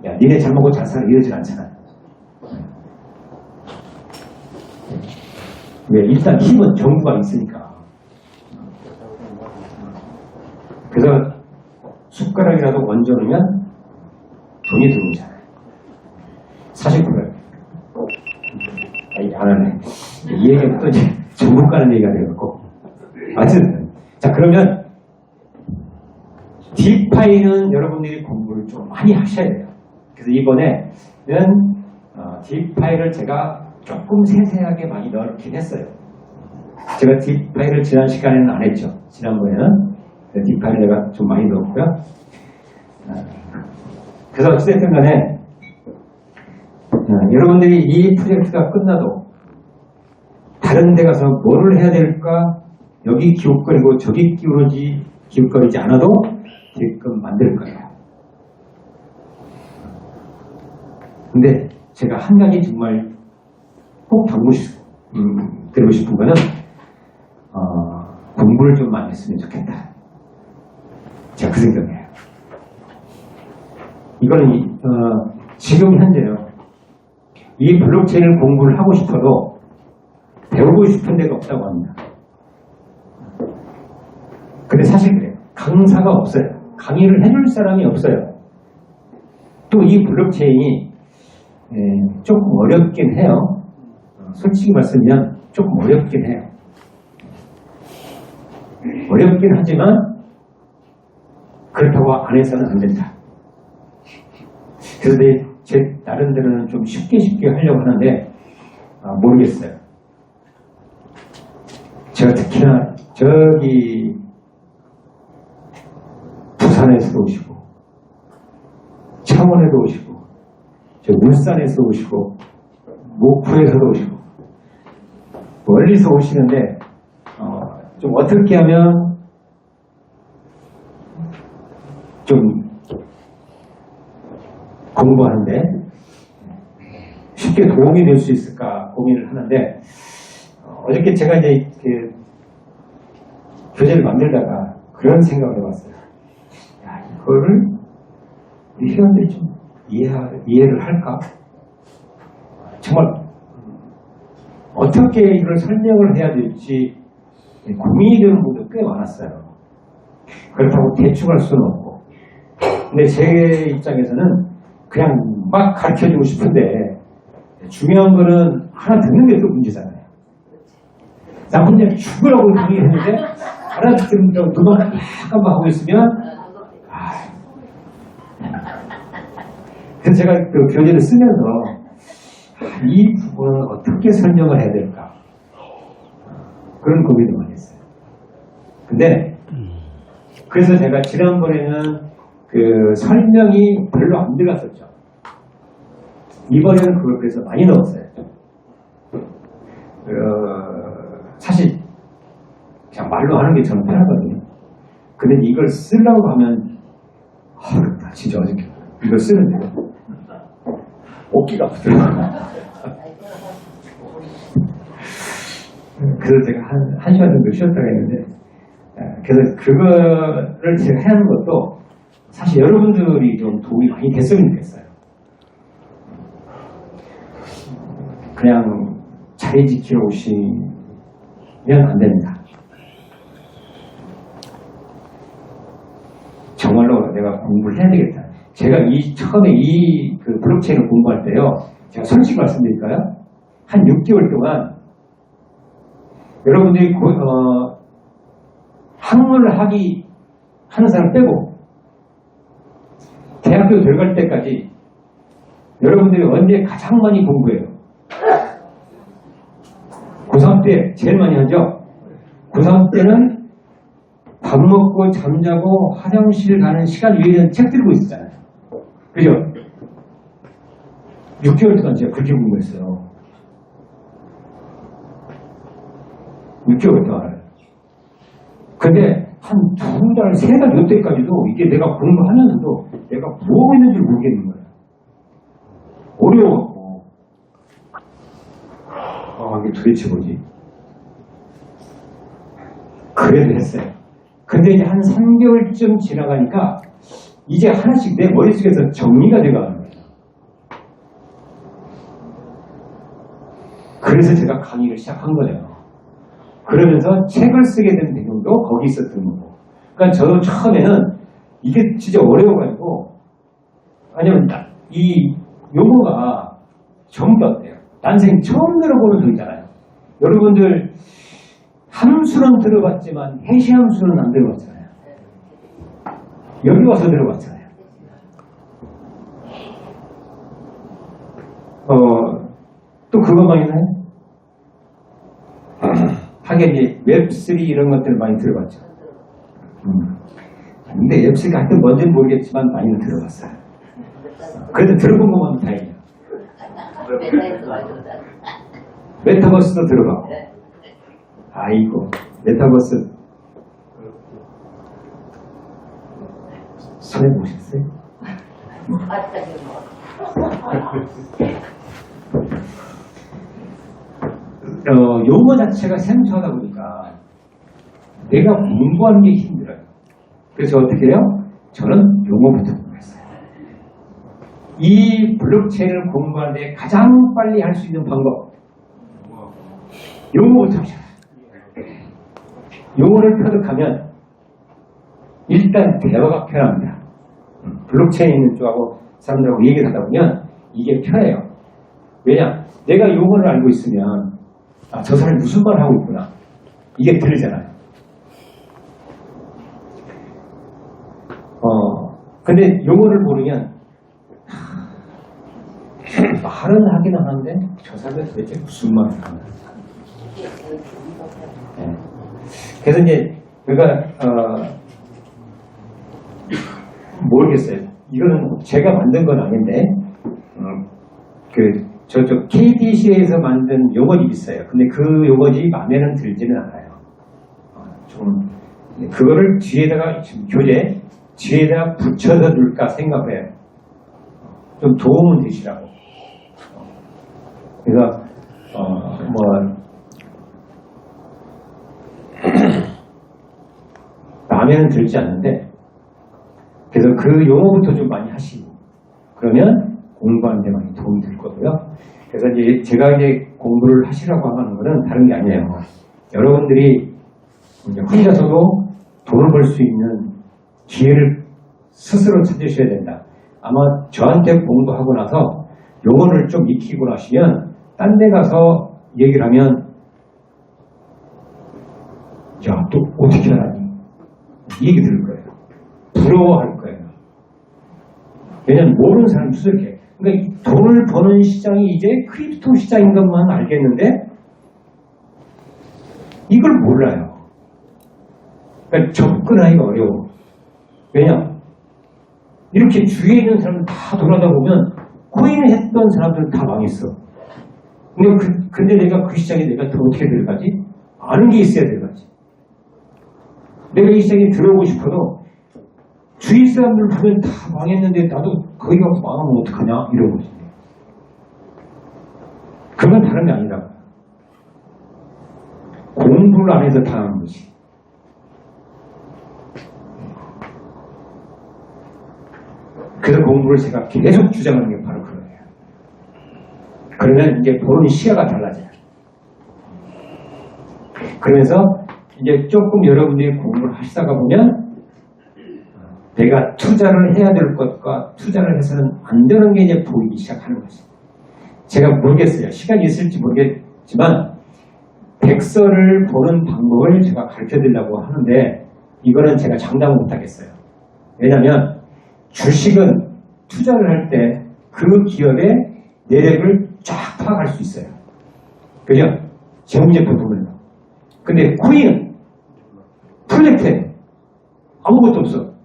야, 니네 잘 먹고 잘 살아 이러진 않잖아. 왜? 일단 힘은 정부가 있으니까. 그래서 숟가락이라도 얹어 놓으면 돈이 들어오잖아요. 사실 그거예요. 안 하네. 이 얘기가 또 이제 전국 가는 얘기가 되었고. 어쨌든. 자, 그러면 DeFi는 여러분들이 공부를 좀 많이 하셔야 돼요. 그래서 이번에는 DeFi를 제가 조금 세세하게 많이 넣긴 했어요. 제가 DeFi를 지난 시간에는 안 했죠. 지난번에는 DeFi를 내가 좀 많이 넣었고요. 그래서 어찌됐든 간에 여러분들이 이 프로젝트가 끝나도 다른 데 가서 뭐를 해야 될까 여기 기웃거리고 저기 기웃거리지 않아도 되게끔 만들 거예요. 근데 제가 한 가지 정말 꼭 드리고 싶은 거는 공부를 좀 많이 했으면 좋겠다. 제가 그 생각이에요. 이거는 지금 현재요. 이 블록체인을 공부를 하고 싶어도 배우고 싶은 데가 없다고 합니다. 근데 사실 그래요. 강사가 없어요. 강의를 해줄 사람이 없어요. 또 이 블록체인이 조금 어렵긴 해요. 솔직히 말씀드리면 조금 어렵긴 해요. 어렵긴 하지만 그렇다고 안 해서는 안 된다. 그래서 제 나름대로는 좀 쉽게 하려고 하는데 모르겠어요. 제가 특히나 저기 부산에서도 오시고 창원에도 오시고 저 울산에서 오시고 목포에서도 오시고 멀리서 오시는데 좀 어떻게 하면 좀 공부하는데 쉽게 도움이 될 수 있을까 고민을 하는데 어저께 제가 이제 교재를 만들다가 그런 생각을 해봤어요. 야, 이거를 우리 회원들이 좀 이해를 할까? 정말 어떻게 이걸 설명을 해야 될지 고민이 되는 분도 꽤 많았어요. 그렇다고 대충 할 수는 없고. 근데 제 입장에서는 그냥 막 가르쳐주고 싶은데 중요한 거는 하나 듣는 게 또 문제잖아요. 나 혼자 죽으라고 강의했는데 알아듣는 누가 잠깐만 하고 있으면 그래서 제가 그 교재를 쓰면서 이 부분은 어떻게 설명을 해야 될까 그런 고민을 많이 했어요. 근데 그래서 제가 지난번에는 그 설명이 별로 안 들어갔었죠. 이번에는 그걸 그래서 많이 넣었어요. 사실 그냥 말로 하는 게 저는 편하거든요. 근데 이걸 쓰려고 하면 나 진짜 어저께 이걸 쓰는데 어깨가 아프더라고요. 그래서 제가 한 시간 정도 쉬었다가 했는데 그래서 그거를 제가 해야 하는 것도 사실 여러분들이 좀 도움이 많이 됐으면 좋겠어요. 그냥 자리 지키러 오시면 안 됩니다. 정말로 내가 공부를 해야 되겠다. 제가 처음에 그 블록체인을 공부할 때요, 제가 솔직히 말씀드릴까요? 한 6개월 동안 여러분들이 학문을 하는 사람 빼고 대학교 들어갈 때까지 여러분들이 언제 가장 많이 공부해요? 고3 때 제일 많이 하죠? 고3 때는 밥 먹고 잠자고 화장실 가는 시간 외에는 책 들고 있었잖아요. 그죠? 6개월 동안 제가 그렇게 공부했어요. 6개월 동안. 근데 한 2달, 3달 요때까지도 이게 내가 공부하면서도 내가 뭐 하고 있는지 모르겠는 거예요. 어려워갖고. 이게 도대체 뭐지? 그래도 했어요. 근데 이제 한 3개월쯤 지나가니까 이제 하나씩 내 머릿속에서 정리가 돼가는 거예요. 그래서 제가 강의를 시작한 거예요. 그러면서 책을 쓰게 된 배경도 거기 있었던 거고. 그러니까 저도 처음에는 이게 진짜 어려워가지고, 아니면 이 용어가 전부 다 어때요? 난생 처음 들어보는 소리잖아요. 여러분들 함수는 들어봤지만 해시함수는 안 들어봤잖아요. 여기 와서 들어봤잖아요. 또 그것만 있나요? 하긴 이제 웹3 이런 것들 많이 들어봤죠. 근데 웹3가 하여튼 뭔지는 모르겠지만 많이는 들어봤어요. 그래도 들어본 것만 다행이에요. 메타버스도 들어가고. 아이고, 메타버스 손해 보셨어요? 용어 자체가 생소하다 보니까 내가 공부하는 게 힘들어요. 그래서 어떻게 해요? 저는 용어부터 공부했어요. 이 블록체인을 공부하는데 가장 빨리 할 수 있는 방법, 용어부터 시작해요. 용어를 터득하면 일단 대화가 편합니다. 블록체인 있는 쪽하고 사람들하고 얘기를 하다 보면 이게 편해요. 왜냐? 내가 용어를 알고 있으면 저 사람이 무슨 말을 하고 있구나. 이게 들리잖아요. 근데 용어를 모르면 말은 하긴 하는데 저 사람이 도대체 무슨 말을 하나. 네. 그래서 이제 그러니까 모르겠어요. 이거는 제가 만든 건 아닌데 저쪽 KDC에서 만든 용어집이 있어요. 근데 그 용어집이 마음에는 들지는 않아요. 좀 그거를 뒤에다가 교재 뒤에다 붙여서 둘까 생각을 해요. 좀 도움은 되시라고. 그래서 마음에는 들지 않는데 그래서 그 용어부터 좀 많이 하시고 그러면 공부하는 데 많이 도움이 될 거고요. 그래서 이제 제가 이제 공부를 하시라고 하는 거는 다른 게 아니에요. 여러분들이 이제 혼자서도 돈을 벌 수 있는 기회를 스스로 찾으셔야 된다. 아마 저한테 공부하고 나서 용어를 좀 익히고 나시면 딴 데 가서 얘기를 하면 야, 또 어떻게 하니? 이 얘기 들을 거예요. 부러워할 거예요. 왜냐면 모르는 사람이 수석해. 그러니까 돈을 버는 시장이 이제 크립토 시장인 것만 알겠는데 이걸 몰라요. 그러니까 접근하기가 어려워. 왜냐? 이렇게 주위에 있는 사람들 다 돌아다 보면 코인을 했던 사람들은 다 망했어. 근데 내가 그 시장에 내가 더 어떻게 들어가지? 아는 게 있어야 들어가지. 내가 이 시장에 들어오고 싶어도 주위 사람들 보면 다 망했는데 나도 거기 가서 망하면 어떡하냐? 이러고 있어요. 그건 다른 게 아니라 공부를 안 해서 당하는 거지. 공부를 제가 계속 주장하는 게 바로 그거예요. 그러면 이제 보는 시야가 달라져요. 그러면서 이제 조금 여러분들이 공부를 하시다가 보면 내가 투자를 해야 될 것과 투자를 해서는 안 되는 게 이제 보이기 시작하는 거죠. 제가 모르겠어요. 시간이 있을지 모르겠지만 백서를 보는 방법을 제가 가르쳐 드리려고 하는데 이거는 제가 장담을 못 하겠어요. 왜냐하면 주식은 투자를 할 때 그 기업의 내력을 쫙 파악할 수 있어요. 그죠? 재무제표 보면. 근데 코인은 프로젝트에 아무것도 없어.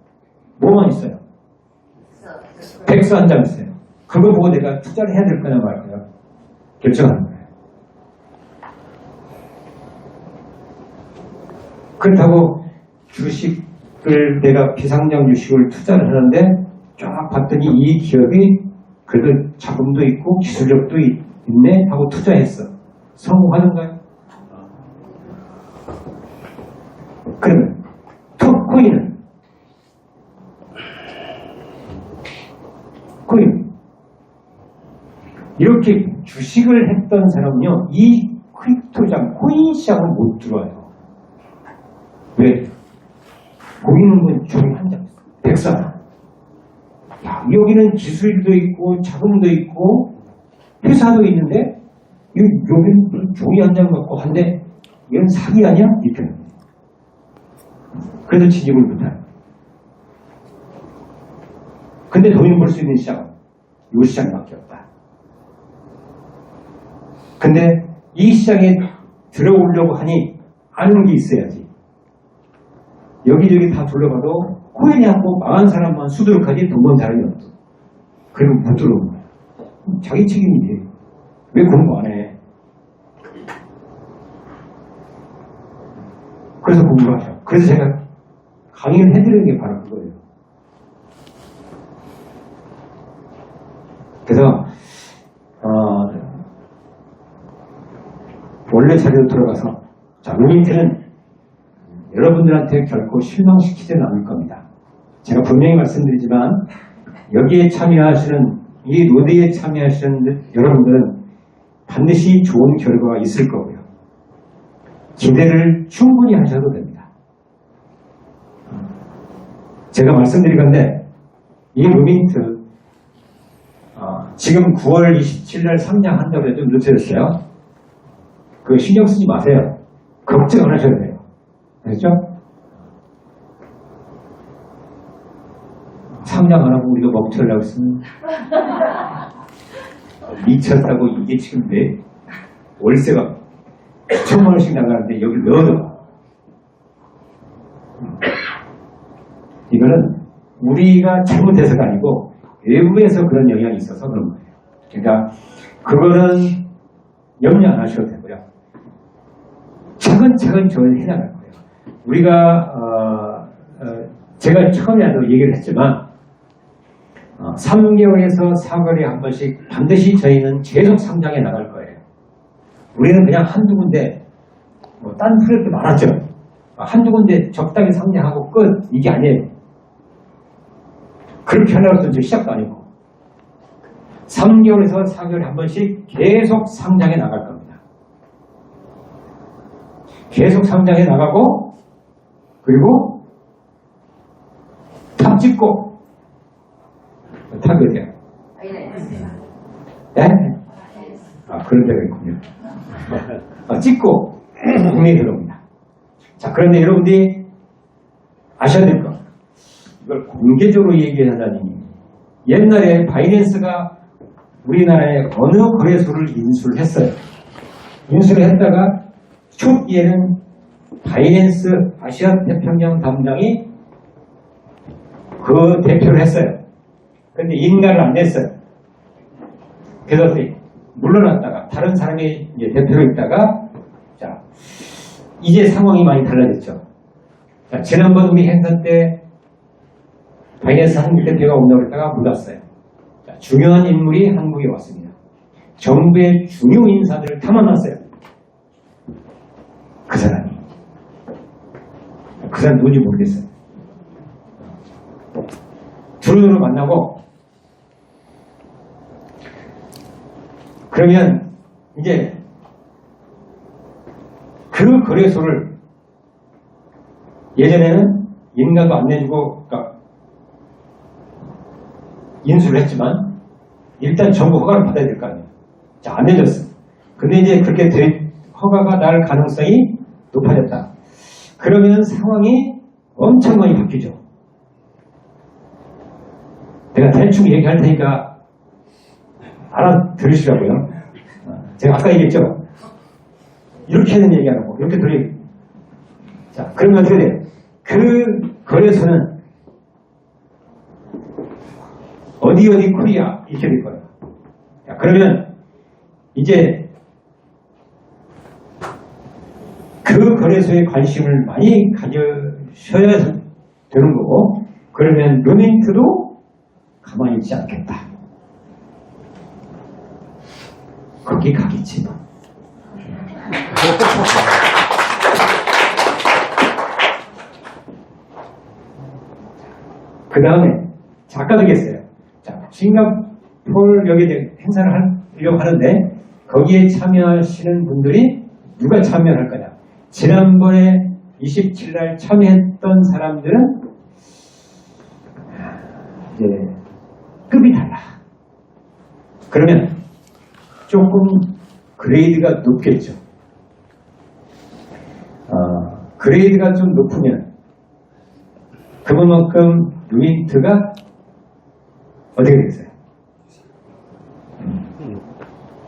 뭐만 있어요? 백서 한 장 있어요. 그거 보고 내가 투자를 해야 될 거냐 말 거야. 결정하는 거예요. 그렇다고 주식을 내가 비상장 주식을 투자를 하는데 쫙 봤더니 이 기업이 그래도 자금도 있고 기술력도 있네 하고 투자했어. 성공하는가요? 그러면 톱코인은 코인 이렇게 주식을 했던 사람은요 이 크립토장 코인 시장을 못 들어와요. 왜? 보이는 종이 한 장, 백서 하나. 야, 여기는 기술도 있고 자금도 있고 회사도 있는데 여기는 종이 한 장 갖고 한데 이건 사기 아니야? 이렇게 합니다. 그래서 진입을 못해요. 근데 돈을 벌 수 있는 시장은 이 시장밖에 없다. 근데 이 시장에 들어오려고 하니 아는 게 있어야지. 여기저기 다 둘러봐도 코인이 하고 망한 사람만 수두룩하지 돈 번 사람이 없어. 그러면 못 들어오는 거야. 자기 책임이지. 왜 공부 안 해? 그래서 공부를 하죠. 그래서 제가 강의를 해드리는 게 바로 그거예요. 그래서 원래 자리로 돌아가서 자, 루민트는 여러분들한테 결코 실망시키지는 않을 겁니다. 제가 분명히 말씀드리지만 여기에 참여하시는 이 로드에 참여하시는 여러분들은 반드시 좋은 결과가 있을 거고요. 기대를 충분히 하셔도 됩니다. 제가 말씀드린 건데 이 루민트 지금 9월 27일 날 상장한다고 해도 좀 늦어졌어요. 그거 신경 쓰지 마세요. 걱정 안 하셔도 돼요. 그렇죠? 상장 안 하고 우리가 멈춰려고 했으면 미쳤다고. 이게 지금 내 월세가 1,000만 원씩 나가는데 여기 넣어둬. 이거는 우리가 잘못해서가 아니고 외부에서 그런 영향이 있어서 그런 거예요. 그러니까 그거는 염려 안 하셔도 되고요. 차근차근 조언을 해나갈 거예요. 우리가 제가 처음에도 얘기를 했지만 3개월에서 4개월에 한 번씩 반드시 저희는 계속 상장해 나갈 거예요. 우리는 그냥 한두 군데 딴 프로젝트 많았죠. 한두 군데 적당히 상장하고 끝. 이게 아니에요. 그렇게 하려고 해서 이제 시작도 아니고 3개월에서 4개월에 한 번씩 계속 상장해 나갈 겁니다. 계속 상장해 나가고 그리고 탑 찍고 탑이 어디야? 네? 그런 데가 있군요. 찍고 국내에 들어옵니다. 자, 그런데 여러분들이 아셔야 될 것. 이걸 공개적으로 얘기하다니. 옛날에 바이낸스가 우리나라에 어느 거래소를 인수를 했어요. 인수를 했다가 초기에는 바이낸스 아시아 태평양 담당이 그 대표를 했어요. 근데 인가를 안 냈어요. 그래서 물러났다가 다른 사람이 이제 대표로 있다가 자, 이제 상황이 많이 달라졌죠. 자, 지난번 우리 행사 때 바이낸스 한국 대표가 온다고 했다가 못 왔어요. 자, 중요한 인물이 한국에 왔습니다. 정부의 중요 인사들을 다 만났어요. 그 사람 누군지 모르겠어요. 두루두루 만나고 그러면 이제 그 거래소를 예전에는 인가도 안 내주고 그러니까 인수를 했지만 일단 정부 허가를 받아야 될 거 아니에요. 자, 안 내줬어. 근데 이제 그렇게 허가가 날 가능성이 높아졌다. 그러면 상황이 엄청 많이 바뀌죠. 내가 대충 얘기할 테니까 알아들으시라고요. 제가 아까 얘기했죠. 이렇게는 얘기 안 하고 이렇게 들리. 자, 그러면 어떻게 돼? 그 거래소는 어디 코리아 이렇게 될 거예요. 자, 그러면 이제 그 거래소에 관심을 많이 가져셔야 되는 거고, 그러면 루민트도 가만히 있지 않겠다. 거기 가겠지. 그 다음에 아까도 얘기했어요. 자, 싱가포르 여기에 행사를 하려고 하는데 거기에 참여하시는 분들이 누가 참여할 거냐? 지난번에 27날 참여했던 사람들은 이제 급이 달라. 그러면 조금 그레이드가 높겠죠. 그레이드가 좀 높으면 그만큼 루인트가 어떻게 되겠어요?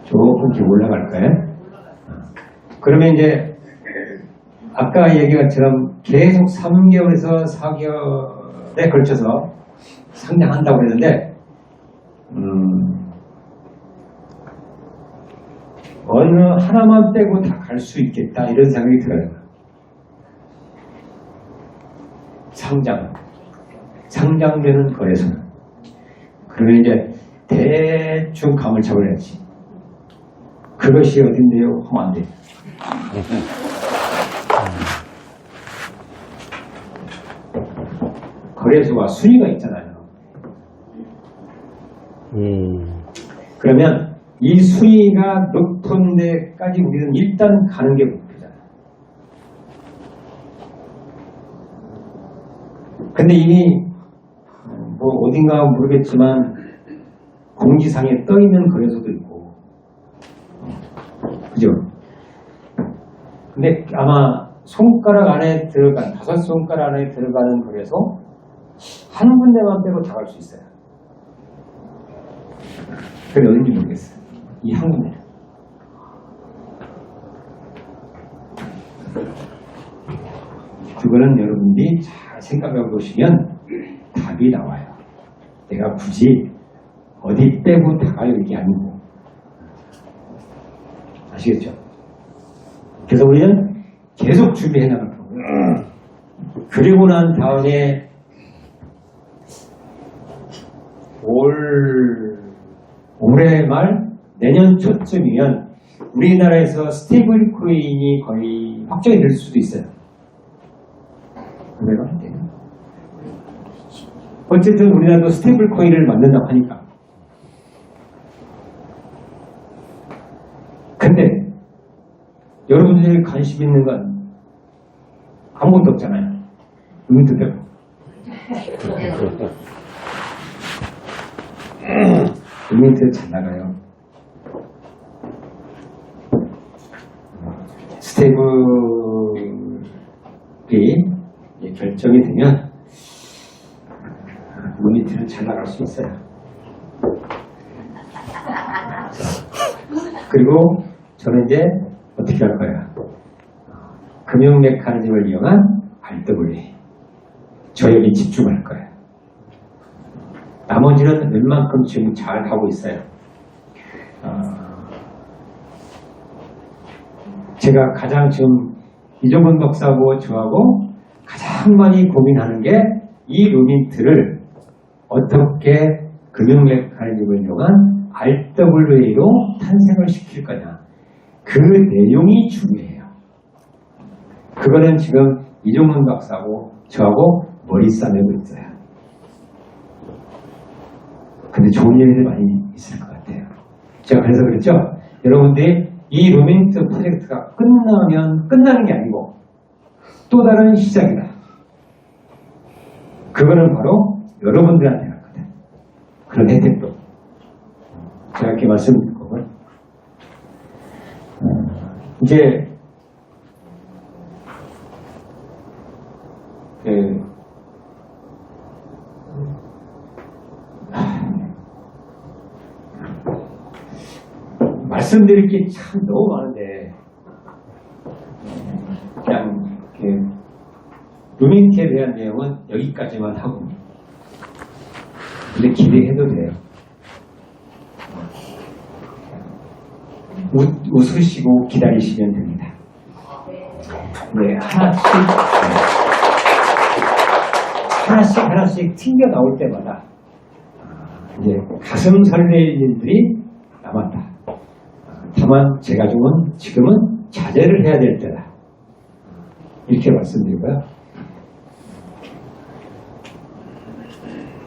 조금 이렇게 올라갈 거예요. 그러면 이제 아까 얘기한 것처럼 계속 3개월에서 4개월에 걸쳐서 상장한다고 했는데 어느 하나만 빼고 다 갈 수 있겠다 이런 생각이 들어요. 상장되는 거래소는. 그러면 이제 대충 감을 잡아야지. 그것이 어딘데요? 하면 안 돼. 거래소가 순위가 있잖아요. 그러면 이 순위가 높은 데까지 우리는 일단 가는 게 목표잖아요. 근데 이미 뭐 어딘가 모르겠지만 공지상에 떠 있는 거래소도 있고, 그죠? 근데 아마 손가락 안에 들어간, 5손가락 안에 들어가는 거래소 한 군데만 빼고 다 갈 수 있어요. 그게 어딘지 모르겠어요. 이 한 군데. 그거는 여러분들이 잘 생각해 보시면 답이 나와요. 내가 굳이 어디 빼고 다 가요 이게 아니고. 아시겠죠? 그래서 우리는 계속 준비해 나갈 거고요. 그리고 난 다음에 올해 말 내년 초쯤이면 우리나라에서 스테이블 코인이 거의 확정이 될 수도 있어요. 그래요? 어쨌든 우리나라도 스테이블 코인을 만든다고 하니까. 근데 여러분들이 관심 있는 건 아무것도 없잖아요. 루민트 빼고. 루민트 잘 나가요. 스테이블이 결정이 되면 루민트는 잘 나갈 수 있어요. 그리고 저는 이제 어떻게 할 거야? 금융 메커니즘을 이용한 RWA. 저 여기 집중할 거예요. 나머지는 웬만큼 지금 잘 하고 있어요. 제가 가장 지금 이종건 박사하고 저하고 가장 많이 고민하는 게 이 루민트를 어떻게 금융 메커니즘을 이용한 RWA로 탄생을 시킬 거냐. 그 내용이 중요해요. 그거는 지금 이종건 박사하고 저하고 머리 싸매고 있어요. 근데 좋은 일이 많이 있을 것 같아요. 제가 그래서 그랬죠. 여러분들이 이 루멘트 프로젝트가 끝나면 끝나는 게 아니고 또 다른 시작이다. 그거는 바로 여러분들한테 갔거든. 그런 혜택도. 제가 이렇게 말씀드릴 거고요. 이제 말씀드릴 게 참 너무 많은데 그냥 루멘트에 대한 내용은 여기까지만 하고 근데 기대해도 돼요. 웃으시고 기다리시면 됩니다. 네, 하나씩 튕겨 나올 때마다 이제 가슴 설레일 일들이 남았다. 다만 제가 지금은 자제를 해야 될 때다. 이렇게 말씀드리고요.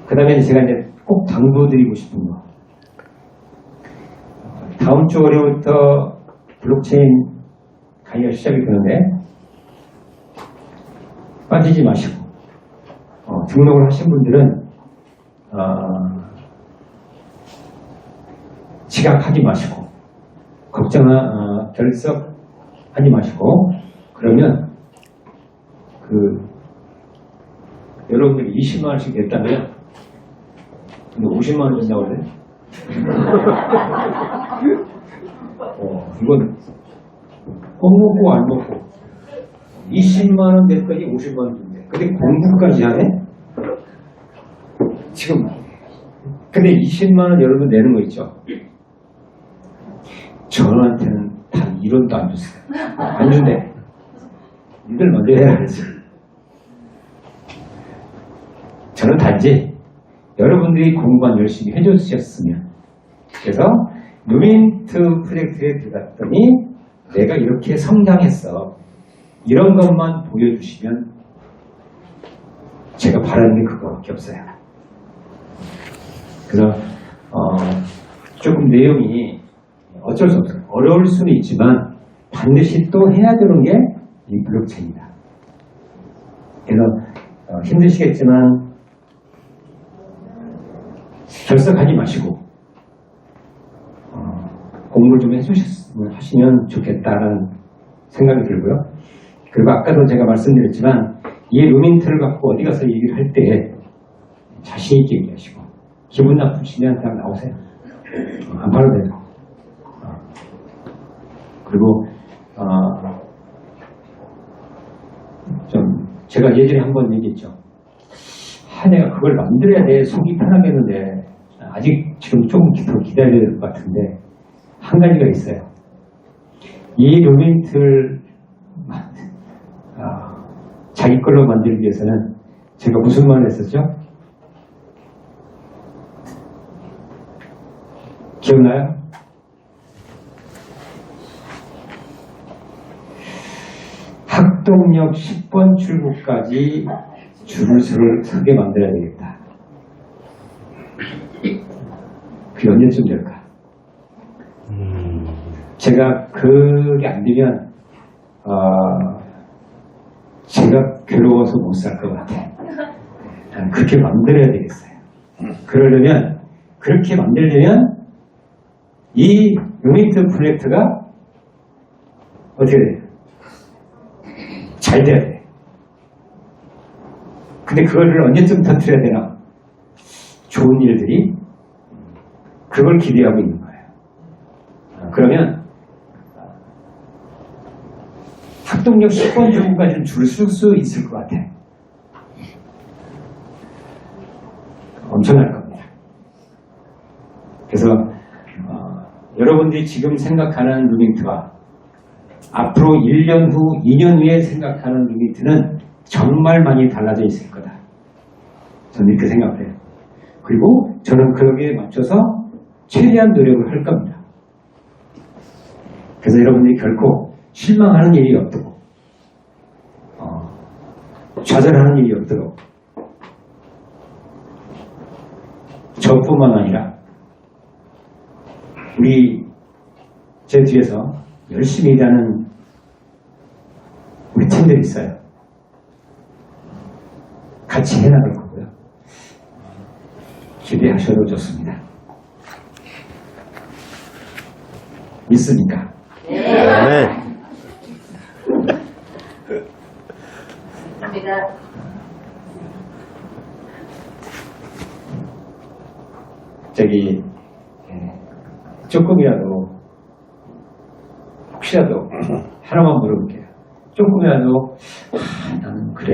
그 다음에 제가 이제 꼭 당부드리고 싶은 거. 다음 주 월요일부터 블록체인 강의가 시작이 되는데 빠지지 마시고 등록을 하신 분들은 지각하지 마시고 결석하지 마시고 그러면 여러분들이 20만 원씩 냈다면 근데 50만 원 준다고 그래? 이건 먹고 안 먹고 20만 원 냈더니 50만 원 준대. 근데 공부까지 하네? 지금 근데 20만 원 여러분 내는 거 있죠? 저한테는 단 1원도 안 줬어요. 안 준대. 니들 먼저 해야지. 저는 단지 여러분들이 공부만 열심히 해주셨으면 그래서 루멘트 프로젝트에 들어갔더니 내가 이렇게 성장했어. 이런 것만 보여주시면 제가 바라는 게 그거밖에 없어요. 그래서 조금 내용이 어쩔 수 없어요. 어려울 수는 있지만 반드시 또 해야 되는 게 이 블록체인이다. 그래서 힘드시겠지만 결석하지 마시고 공부를 좀 하시면 좋겠다는 생각이 들고요. 그리고 아까도 제가 말씀드렸지만 이 루멘트를 갖고 어디 가서 얘기를 할 때 자신 있게 얘기하시고 기분 나쁘시면 그냥 나오세요. 안 봐도 돼요. 그리고 좀 제가 예전에 한번 얘기했죠. 내가 그걸 만들어야 돼 속이 편하겠는데 아직 지금 조금 더 기다려야 될 것 같은데 한 가지가 있어요. 이 루멘트를 자기 걸로 만들기 위해서는 제가 무슨 말을 했었죠? 기억나요? 학동역 10번 출구까지 줄을 서게 만들어야 되겠다. 그게 언제쯤 될까? 제가 그게 안 되면 제가 괴로워서 못 살 것 같아. 그렇게 만들어야 되겠어요. 그렇게 만들려면 이 루멘트 프로젝트가 어떻게 돼요? 잘 돼야 돼. 근데 그거를 언제쯤 터뜨려야 되나? 좋은 일들이 그걸 기대하고 있는 거예요. 그러면 학동역 10번 출구까지는 줄을 쓸 수 있을 것 같아. 엄청날 겁니다. 그래서 여러분들이 지금 생각하는 루멘트와 앞으로 1년 후, 2년 후에 생각하는 루멘트는 정말 많이 달라져 있을 거다. 저는 이렇게 생각해요. 그리고 저는 거기에 맞춰서 최대한 노력을 할 겁니다. 그래서 여러분들이 결코 실망하는 일이 없도록 좌절하는 일이 없도록 저뿐만 아니라 우리 제 뒤에서 열심히 일하는 우리 팀들이 있어요. 같이 해나갈 거고요. 기대하셔도 좋습니다. 믿습니까? 네. 합니다. 저기 조금이라도 혹시라도 하나만 물어볼게요. 조금이라도 나는 그래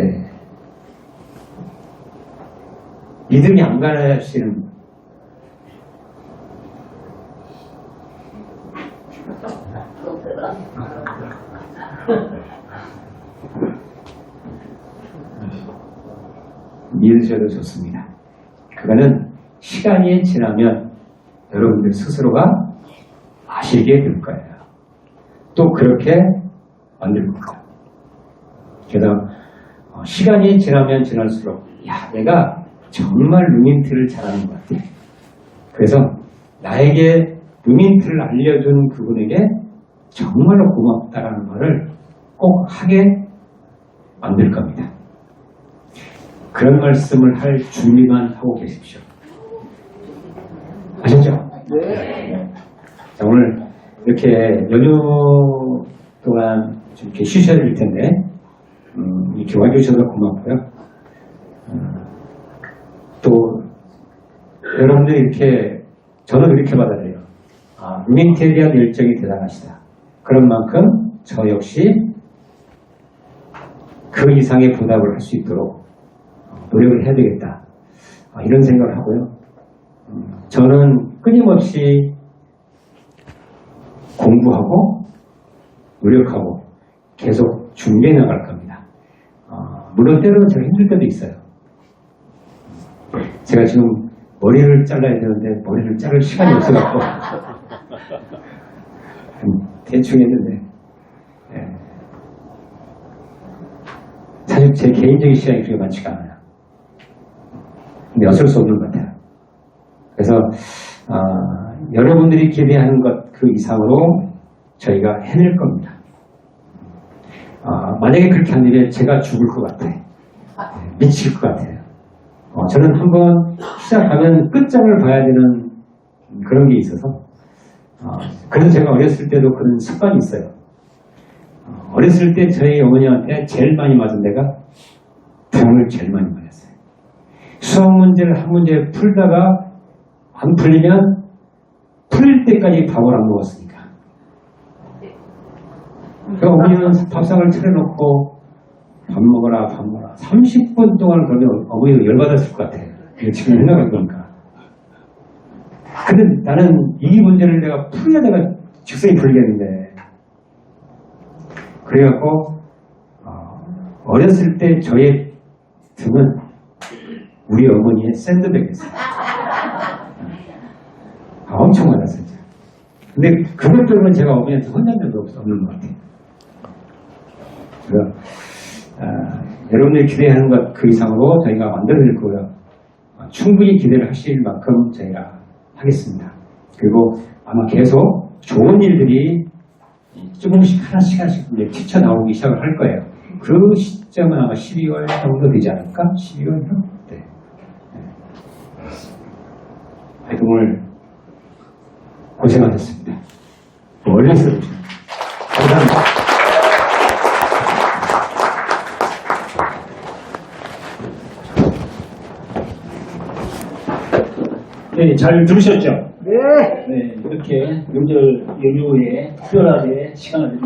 믿음이 안 가시는 믿으셔도 좋습니다. 그거는 시간이 지나면 여러분들 스스로가 아시게 될 거예요. 또 그렇게 만들 겁니다. 그래서 시간이 지나면 지날수록 야 내가 정말 루민트를 잘하는 것 같아. 그래서 나에게 루민트를 알려준 그분에게 정말로 고맙다라는 말을 꼭 하게 만들 겁니다. 그런 말씀을 할 준비만 하고 계십시오. 아셨죠? 네. 자, 오늘 이렇게 연휴 동안 좀 이렇게 쉬셔야 될 텐데, 이렇게 와주셔서 고맙고요. 또, 여러분들이 이렇게, 저는 이렇게 받아들여요. 루민트에 대한 열정이 대단하시다. 그런 만큼 저 역시 그 이상의 보답을 할 수 있도록 노력을 해야 되겠다. 이런 생각을 하고요. 저는 끊임없이 공부하고 노력하고 계속 준비해 나갈 겁니다. 물론 때로는 제가 힘들 때도 있어요. 제가 지금 머리를 잘라야 되는데 머리를 자를 시간이 없어갖고 대충 했는데 사실 제 개인적인 시간이 그렇게 많지가 않아요. 근데 어쩔 수 없는 것 같아요. 그래서 여러분들이 기대하는 것 그 이상으로 저희가 해낼 겁니다. 만약에 그렇게 안 되면 제가 죽을 것 같아요. 미칠 것 같아요. 저는 한번 시작하면 끝장을 봐야 되는 그런 게 있어서 그래서 제가 어렸을 때도 그런 습관이 있어요. 어렸을 때 저희 어머니한테 제일 많이 맞은 데가 병을 제일 많이 맞았어요. 수학 문제를 한 문제 풀다가 안 풀리면 풀릴 때까지 밥을 안 먹었으니까. 그 어머니는 밥상을 차려놓고 밥 먹어라 30분 동안 그러면 어머니가 열받았을 것 같아요. 지금 생각해보니까. 근데 나는 이 문제를 내가 풀어야 내가 직성이 풀리겠는데. 그래갖고 어렸을 때 저의 등은 우리 어머니의 샌드백이었어요. 엄청 많았어요. 근데 그것 때문에 제가 어머니한테 혼난 적도 없는 것 같아요. 그래서 여러분들이 기대하는 것 그 이상으로 저희가 만들어낼 거고요. 충분히 기대를 하실 만큼 저희가 하겠습니다. 그리고 아마 계속 좋은 일들이 조금씩 하나씩 이제 튀쳐나오기 시작을 할 거예요. 그 시점은 아마 12월 정도 되지 않을까? 12월이요? 네. 하여튼 오늘 고생하셨습니다. 멀리서 오셨습니다. 감사합니다. 네, 잘 들으셨죠? 네. 이렇게 명절 연휴에 특별하게 시간을